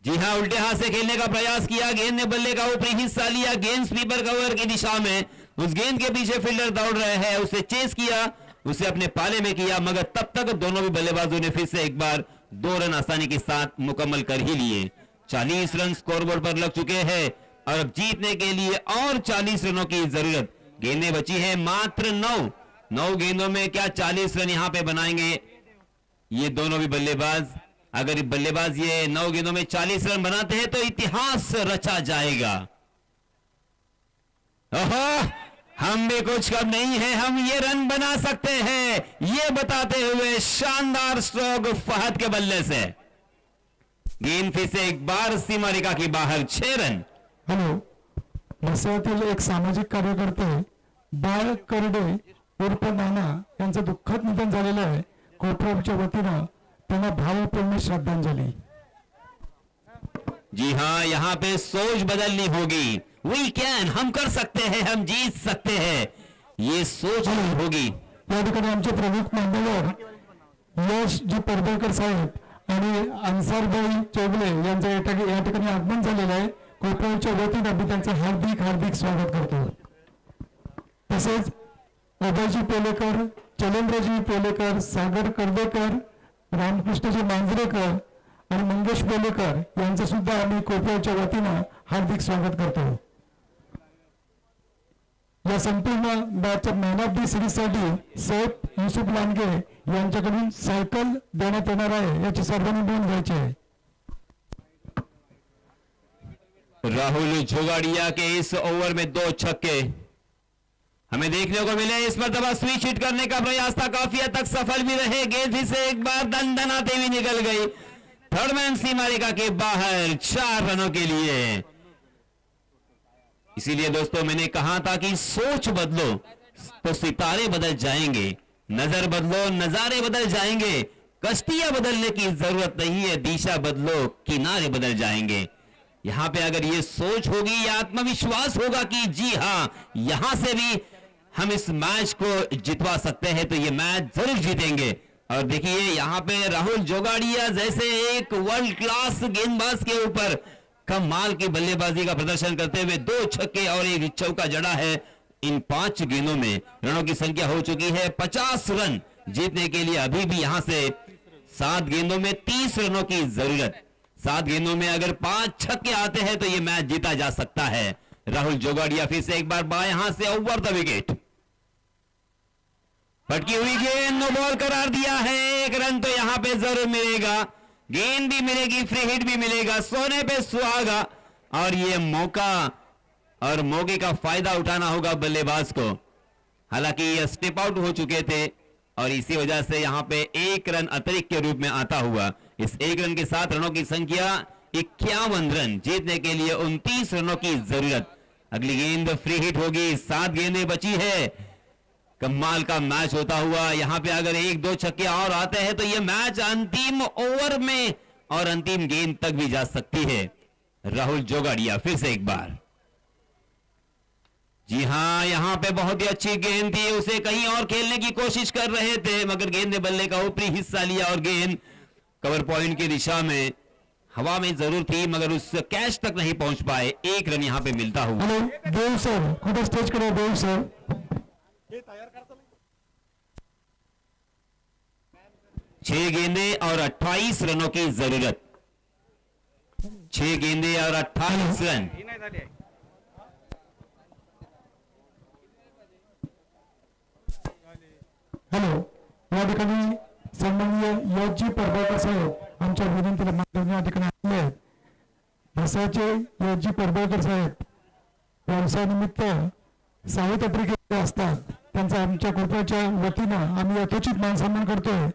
जी हां, उल्टे हाथ से खेलने का प्रयास किया, गेंद ने बल्ले का ऊपरी हिस्सा लिया, गेंद स्वीपर कवर की दिशा में, उस गेंद के पीछे फील्डर दौड़ रहे हैं, उसे चेस किया, उसे अपने पाले में किया, मगर तब तक दोनों भी बल्लेबाजों ने फिर से एक बार 2 रन आसानी के साथ मुकम्मल कर ही लिए। 40 रन स्कोरबोर्ड पर लग चुके हैं और अब जीतने के लिए और 40 रनों की जरूरत। गेंदें बची है मात्र 9 गेंदों में क्या 40 रन यहां पे बनाएंगे ये दोनों भी बल्लेबाज? अगर बल्लेबाज ये 9 गेंदों में 40 रन बनाते हैं तो इतिहास रचा जाएगा। ओहो, हम भी कुछ कम नहीं है, हम ये रन बना सकते हैं, ये बताते हुए शानदार स्ट्रोक फहद के बल्ले से। गेंद फिर से एक बार सीमा रेखा के बाहर, 6 रन। हॅलो, भसातील एक सामाजिक कार्यकर्ते बाळ करडे उर्फ नाना यांचं दुःखद निधन झालेलं आहे. कोपरावच्या वतीनं त्यांना भावपूर्ण श्रद्धांजली. जी हां, यहां पे सोच बदलनी होगी। वी कैन, हम कर सकते हैं, हम जीत सकते हैं, ये सोच होगी। या ठिकाणी आमचे प्रमुख मान्यवर यश जी परदेकर साहेब आणि अन्सारभाई चौगले यांचं या ठिकाणी आगमन झालेलं आहे. कोपरावच्या वतीनं आम्ही त्यांचं हार्दिक हार्दिक स्वागत करतो. तसेच अभयजी पेलेकर, चलेंद्रजी पेलेकर, सागर कर्देकर, रामकृष्णजी मांजरेकर आणि मंगेश पेलेकर यांचं सुद्धा आम्ही कोपरावच्या वतीनं हार्दिक स्वागत करतो. या संपूर्ण मॅचच्या मॅन ऑफ द सिरीज साठी सैफ युसुफ लांडगे यांच्याकडून सायकल देण्यात येणार आहे, याची सर्वांनी नोंद घ्यायची आहे. राहुल जोगाड़िया के इस ओवर में 2 छक्के हमें देखने को मिले। इस मरतबा स्विच हिट करने का प्रयास था, काफी हद तक सफल भी रहे, गेंद फिर से एक बार दनदनाते हुए निकल गई। थर्ड मैन सीमा रेखा के बाहर 4 रनों के लिए। इसीलिए दोस्तों मैंने कहा था कि सोच बदलो तो सितारे बदल जाएंगे, नजर बदलो नजारे बदल जाएंगे, कश्तियां बदलने की जरूरत नहीं है, दिशा बदलो किनारे बदल जाएंगे। यहां पे अगर ये सोच होगी, ये आत्मविश्वास होगा कि जी हां, यहां से भी हम इस मैच को जितवा सकते हैं, तो ये मैच जरूर जीतेंगे। और देखिए यहां पे राहुल जोगाड़िया जैसे एक वर्ल्ड क्लास गेंदबाज के ऊपर कमाल की बल्लेबाजी का प्रदर्शन करते हुए 2 छक्के और 1 चौका जड़ा है। इन 5 गेंदों में रनों की संख्या हो चुकी है 50 रन। जीतने के लिए अभी भी यहां से 7 गेंदों में 30 रनों की जरूरत। 7 गेंदों में अगर 5 छक्के आते हैं तो यह मैच जीता जा सकता है। राहुल जोगाड़िया फिर से एक बार बाएं हाथ से ओवर द विकेट, पटकी हुई गेंद, नो बॉल करार दिया है। 1 रन तो यहां पे जरूर मिलेगा, गेंद भी मिलेगी, फ्री हिट भी मिलेगा, सोने पे सुहागा। और ये मौका और मौके का फायदा उठाना होगा बल्लेबाज को। हालांकि ये स्टेप आउट हो चुके थे और इसी वजह से यहां पे 1 रन अतिरिक्त के रूप में आता हुआ। इस 1 रन के साथ रनों की संख्या 51 रन, जीतने के लिए 29 रनों की जरूरत। अगली गेंद फ्री हिट होगी, 7 गेंदें बची है। कमाल का मैच होता हुआ, यहां पे अगर 1-2 छक्के और आते हैं तो यह मैच अंतिम ओवर में और अंतिम गेंद तक भी जा सकती है। राहुल जोगाड़िया फिर से एक बार, जी हां, यहां पे बहुत ही अच्छी गेंद थी, उसे कहीं और खेलने की कोशिश कर रहे थे, मगर गेंद ने बल्ले का ऊपरी हिस्सा लिया और गेंद कवर पॉइंट की दिशा में हवा में जरूर थी, मगर उस कैच तक नहीं पहुंच पाए। 1 रन यहां पे मिलता हुआ। हॅलो देव सर, कुठे स्टेज कडे देव सर. 6 गेंदे और 28 रनों की जरूरत। 6 गेंदे और 28 रन। हॅलो, या ठिकाणी सन्माननीय यशजी परदेकर साहेब आमच्या विनंतीला मान देऊन या ठिकाणी आले आहेत. भसाचे यशजी परदेकर साहेब व्यवसायानिमित्त साऊथ आफ्रिकेत असतात. त्यांचा आमच्या कोपऱ्याच्या वतीनं आम्ही यथोचित मान सन्मान करतोय.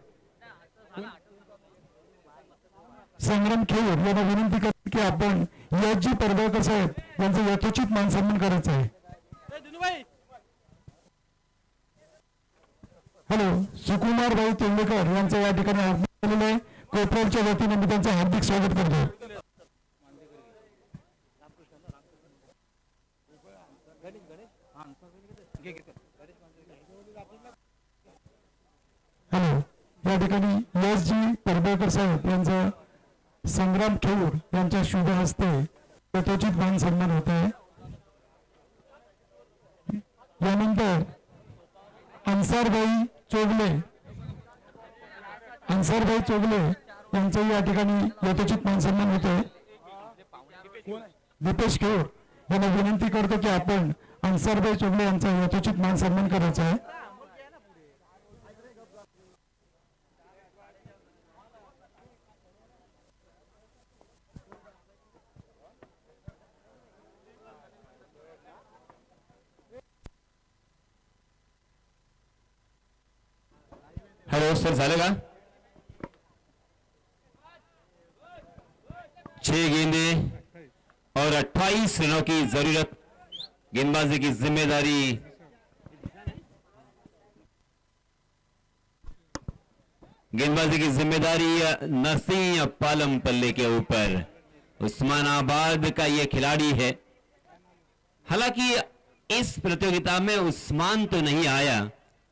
संग्राम खेळ यांना विनंती करतो की आपण यशजी पडळकर साहेब यांचा यथोचित मान सन्मान करायचा आहे. हॅलो, सुकुमार भाई तेंडुलकर यांचं या ठिकाणी आगमन झालेलं आहे. कोपऱ्याच्या वतीने मी त्यांचं हार्दिक स्वागत करतो. हॅलो, या ठिकाणी यशजी पडळकर साहेब यांचं संग्राम खेऊर यांच्या शुभ हस्ते यथोचित मान सन्मान होत आहे. यानंतर अन्सारभाई चोगले यांचं या ठिकाणी यथोचित मान सन्मान होत आहे. दीपेश खेऊर यांना विनंती करतो की आपण अन्सारभाई चोगले यांचा यथोचित मान सन्मान करायचा आहे. हेलो सर, झालं का? 6 गेंदे और 28 रनों की जरूरत. गेंदबाजी की जिम्मेदारी नरसिंह पालम पल्ले के ऊपर. उस्मानाबाद का ये खिलाड़ी है. हालांकि इस प्रतियोगिता में उस्मान तो नहीं आया,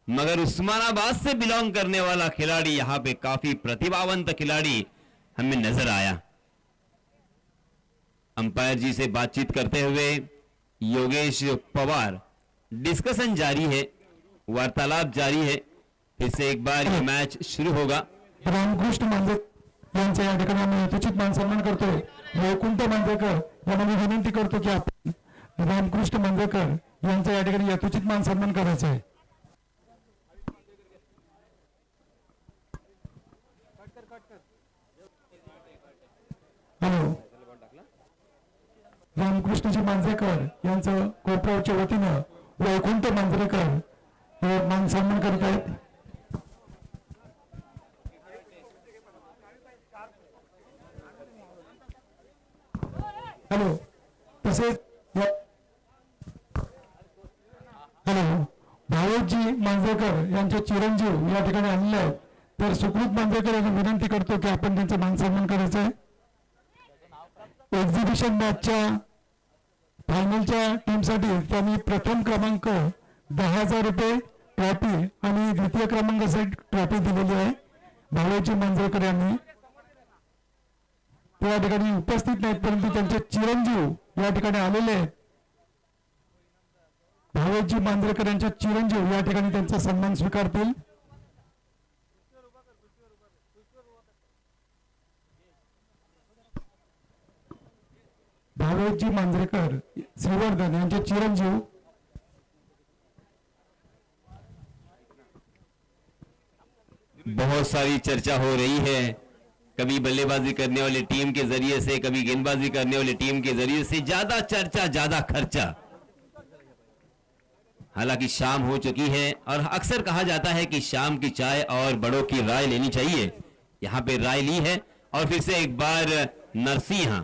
मगर उस्मानाबाद से बिलोंग करने वाला खिलाड़ी यहां पे काफी प्रतिभावंत खिलाड़ी हमें नजर आया. अंपायर जी से बातचीत करते हुए योगेश पवार, डिस्कशन जारी है, वार्तालाप जारी है. फिर से एक बार ये मैच शुरू होगा. रामकृष्ण मांजरेकर यांचा या ठिकाणी आम्ही यथोचित मान सन्मान करतोय. वैकुंठ मांजरेकर यांना मी विनंती करतो की आपण रामकृष्ण मांजरेकर यांचा या ठिकाणी यथोचित मान सन्मान करायचा आहे. हॅलो, रामकृष्णजी मांजरेकर यांचं कोपरावच्या वतीनं वैकुंठ मांजरेकर हे मान सन्मान करीत आहेत. हॅलो, तसेच हॅलो, भावेशजी मांजरेकर यांचे चिरंजीव या ठिकाणी आलेले आहेत. तर सुकृत मांजरेकर यांना विनंती करतो की आपण त्यांचा मान सन्मान करायचा आहे. एक्झिबिशन मॅचच्या फायनलच्या टीमसाठी त्यांनी प्रथम क्रमांक 10,000 रुपये ट्रॉफी आणि द्वितीय क्रमांकासाठी ट्रॉफी दिलेली आहे. भावेशजी मांजरेकर यांनी त्या ठिकाणी उपस्थित नाहीत, परंतु त्यांचे चिरंजीव या ठिकाणी आलेले आहेत. भावेशजी मांजरेकर यांच्या चिरंजीव या ठिकाणी त्यांचा सन्मान स्वीकारतील. भावेशजी मांजरेकर श्रीवर्धन यांचे चिरंजीव. बहुत सारी चर्चा हो रही है, कभी बल्लेबाजी करने वाली टीम के जरिए से, कभी गेंदबाजी करने वाली टीम के जरिए से. ज्यादा चर्चा, ज्यादा खर्चा. हालांकि शाम हो चुकी है और अक्सर कहा जाता है कि शाम की चाय और बड़ों की राय लेनी चाहिए. यहां पे राय ली है और फिर से एक बार नरसिंह,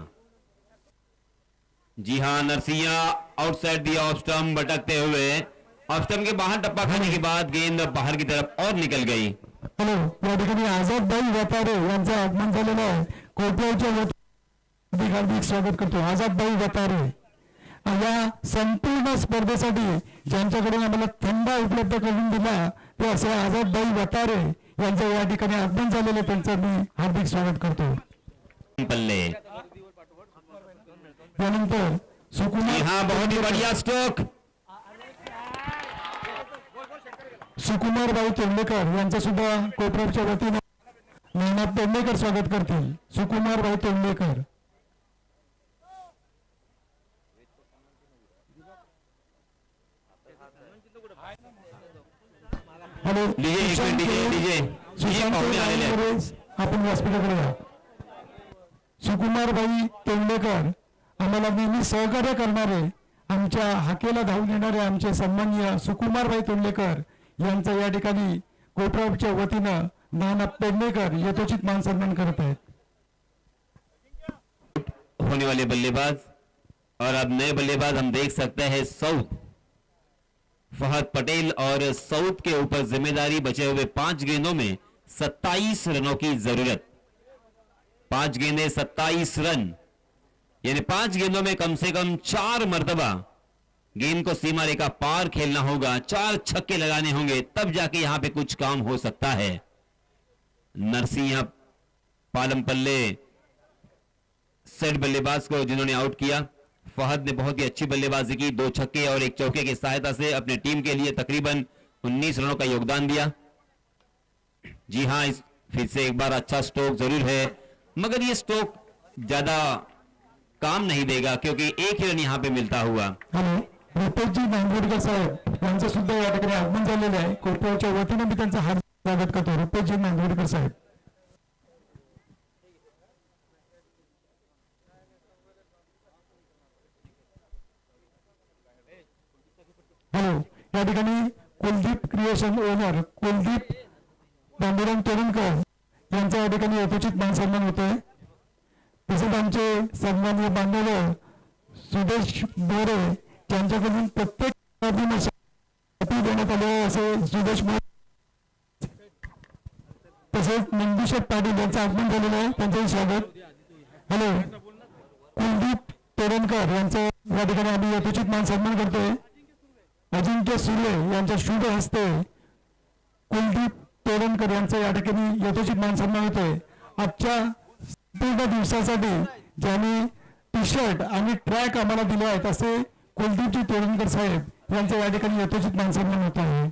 जी हां, Narsingh outside the off stump भटकते हुए ऑफ स्टंप के बाहर टप्पा खाने के बाद गेंद बाहर की तरफ और निकल गई. हॅलो, या ठिकाणी आझादभाई व्यापारे यांचं आगमन झालेलं आहे. कोपऱ्याच्या वतीने हार्दिक स्वागत करतो. आझादभाई व्यापारे या संपूर्ण स्पर्धेसाठी ज्यांच्याकडून आम्हाला थंडा उपलब्ध करून दिला ते असे आझादभाई व्यापारे यांचं या ठिकाणी आगमन झालेलं, त्यांचं मी हार्दिक स्वागत करतो. पल्ले त्यानंतर सुकुमार, हाँ, बहुत ही बढ़िया स्ट्रोक. सुकुमारभाई तेंडुलकर यांचं सुद्धा कोपऱ्याच्या वतीने मेहनत तेंडुलकर स्वागत करतील. सुकुमारभाई तेंडुलकर. हॅलो, आपण व्यासपीठाकडे या. सुकुमारभाई तेंडुलकर आम्हाला नेहमी सहकार्य करणारे आमच्या हाकेला धावून येणारे आमचे सन्माननीय सुकुमारभाई तोंडलेकर यांचा या ठिकाणी कोपरावच्या वतीनं नाना पेडणेकर यथोचित मान सन्मान करत आहेत. होने वाले बल्लेबाज और अब नए बल्लेबाज हम देख सकते हैं साउथ फहद पटेल और साउथ के ऊपर जिम्मेदारी बचे हुए 5 गेंदों में 27 रनों की जरूरत. 5 गेंदें 27 रन यानी 5 गेंदों में कम से कम 4 मर्तबा गेंद को सीमा रेखा पार खेलना होगा, 4 छक्के लगाने होंगे, तब जाके यहां पे कुछ काम हो सकता है. नरसिंह पालमपल्ले सेट बल्लेबाज को जिन्होंने आउट किया. फहद ने बहुत ही अच्छी बल्लेबाजी की, 2 छक्के और 1 चौके की सहायता से अपने टीम के लिए तकरीबन 19 रनों का योगदान दिया. जी हां, फिर से एक बार अच्छा स्ट्रोक जरूर है, मगर ये स्ट्रोक ज्यादा काम नहीं देगा क्योंकि एक ही रन यहां पे मिलता हुआ. हॅलो, रुपेशजी नांदवडकर साहेब यांचं सुद्धा या ठिकाणी आगमन झालेलं आहे. कोपरावच्या वतीनं मी त्यांचं हार्दिक स्वागत करतो. रुपेशजी नांदवडकर साहेब. हॅलो, या ठिकाणी कुलदीप क्रिएशन ओनर कुलदीप पांडुरंग तोरणकर यांचा या ठिकाणी यथोचित मान सन्मान होतोय. तसेच आमचे सन्माननीय बांधव सुदेश बोरे यांच्याकडून प्रत्येक देण्यात आले असे सुदेश बोरे तसेच नंदुशेठ पाटील यांचं आगमन झालेलं आहे, त्यांचंही स्वागत. हॅलो, कुलदीप तोरणकर यांचं या ठिकाणी आम्ही यथोचित मान सन्मान करतोय. अजिंक्य सुर्वे यांच्या शुभ हस्ते कुलदीप तोरणकर यांचा या ठिकाणी यथोचित मान सन्मान होतोय. आजच्या संपूर्ण दिवसासाठी ज्यांनी टी शर्ट आणि ट्रॅक आम्हाला दिले आहेत असे कुलदीपजी तोरणकर साहेब यांचा या ठिकाणी यथोचित मान सन्मान होत आहे.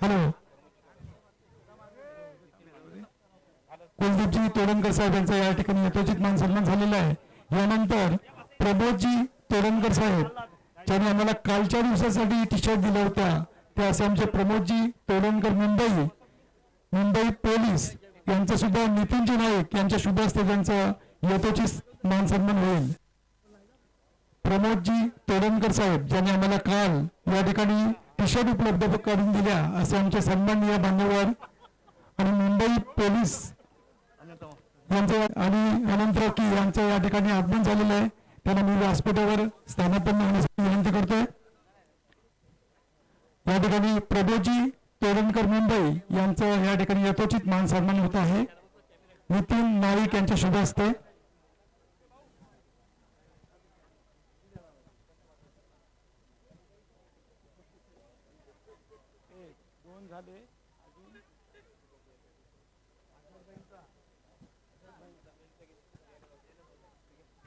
हॅलो, कुलदीपजी तोरणकर साहेब यांचा या ठिकाणी यथोचित मान सन्मान झालेला आहे. यानंतर प्रबोधजी तोरणकर साहेब ज्यांनी आम्हाला कालच्या दिवसासाठी टी शर्ट दिल्या होत्या ते असे आमचे प्रमोदजी तोरणकर मुंबई पोलीस यांचं सुद्धा नितीनजी नाईक यांच्या शुभ हस्ते त्यांचं यथोचित मान सन्मान होईल. प्रमोदजी तोरणकर साहेब ज्यांनी आम्हाला काल या ठिकाणी टी शर्ट उपलब्ध करून दिल्या असे आमचे सन्माननीय बांधववर आणि मुंबई पोलीस यांचं आणि अनंत रॉकी यांचं या ठिकाणी आगमन झालेलं आहे. त्यांना मी व्यासपीठावर स्थानापन्न होण्यासाठी विनंती करतोय. या ठिकाणी प्रभूजी तोरणकर मुंबई यांचं या ठिकाणी यथोचित मान सन्मान होत आहे नितीन नाईक यांच्या शुभ हस्ते.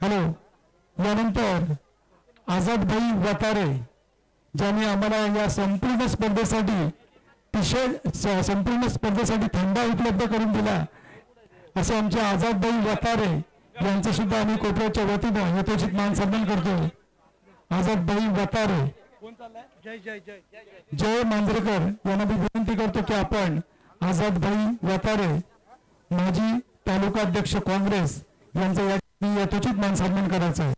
हॅलो, यानंतर आझादभाई वतारे ज्यांनी आम्हाला या संपूर्ण स्पर्धेसाठी संपूर्ण स्पर्धेसाठी थंडा उपलब्ध करून दिला असे आमचे आझादभाई वतारे यांचं सुद्धा आम्ही कोपऱ्याच्या वतीनं यथोचित मान सन्मान करतो. आझादभाई वतारे जय मांजरेकर यांना मी विनंती करतो की आपण आझादभाई वतारे माजी तालुका अध्यक्ष काँग्रेस यांचा यथोचित मान सन्मान करायचा आहे.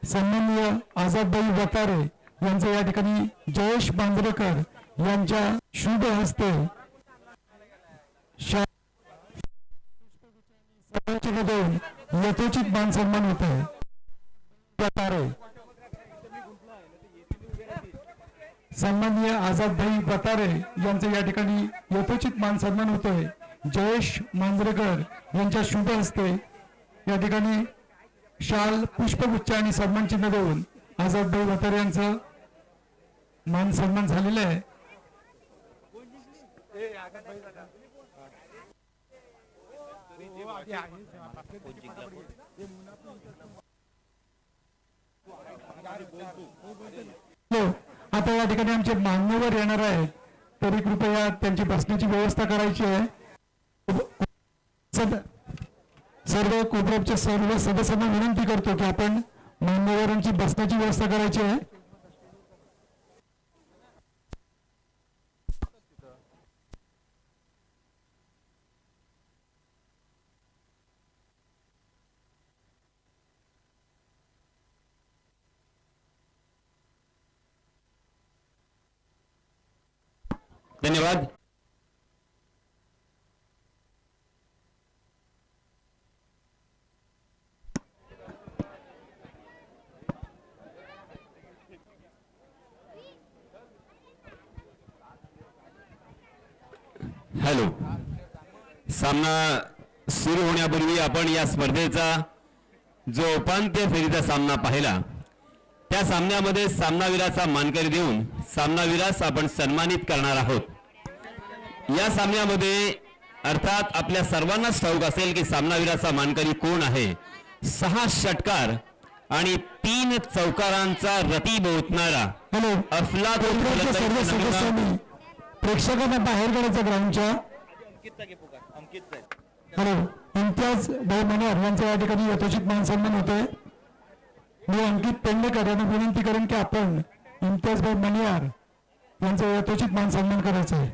सन्माननीय आझादभाई वतारे यांचं या ठिकाणी जयेश बांद्रेकर यांच्या शुभ हस्ते देऊन यथोचित मान सन्मान होत आहे. वतारे सन्माननीय आझादभाई वतारे यांचं या ठिकाणी यथोचित मान सन्मान होतोय. जयेश मांजरेकर यांच्या शुभ हस्ते या ठिकाणी शाल पुष्पगुच्छ आणि सन्मान चिन्ह देऊन आझादभाई वतारे यांचं मान सन्मान झालेला आहे. आता या ठिकाणी आमचे मान्यवर येणार आहेत तरी कृपया त्यांची बसण्याची व्यवस्था करायची आहे. सर्व कोपऱ्याच्या सर्व सदस्यांना विनंती करतो की आपण मान्यवरांची बसण्याची व्यवस्था करायची आहे. धन्यवाद. हॅलो. सामना सुरू होण्यापूर्वी आपण या स्पर्धेचा जो उपांत्य फेरीचा सामना पाहिला त्या सामन्यामध्ये सामनावीराचा मानकरी देऊन सामनावीरास आपण सन्मानित करणार आहोत. या सामन्यामध्ये अर्थात आपल्या सर्वांनाच ठाऊक असेल की सामनावीराचा मानकरी कोण आहे. 6 षटकार आणि 3 चौकारांचा रती बोलणारा हॅलो अफलातून केंद्राच्या सर्व फलंदाजी नमुना सदस्यांनी प्रेक्षकांना बाहेर काढायचं ग्राउंडच्या. हॅलो इम्तियाज भाई मनार यांचा या ठिकाणी यथोचित मान सन्मान होतोय. मी अंकित पेंडेकर यांना विनंती करेन की आपण इम्तियाज भाई मनियार यांचा यथोचित मान सन्मान करायचा आहे.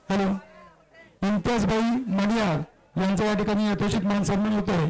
हॅलो इम्तियाज भाई मनियार यांचा या ठिकाणी यथोचित मान सन्मान होतोय.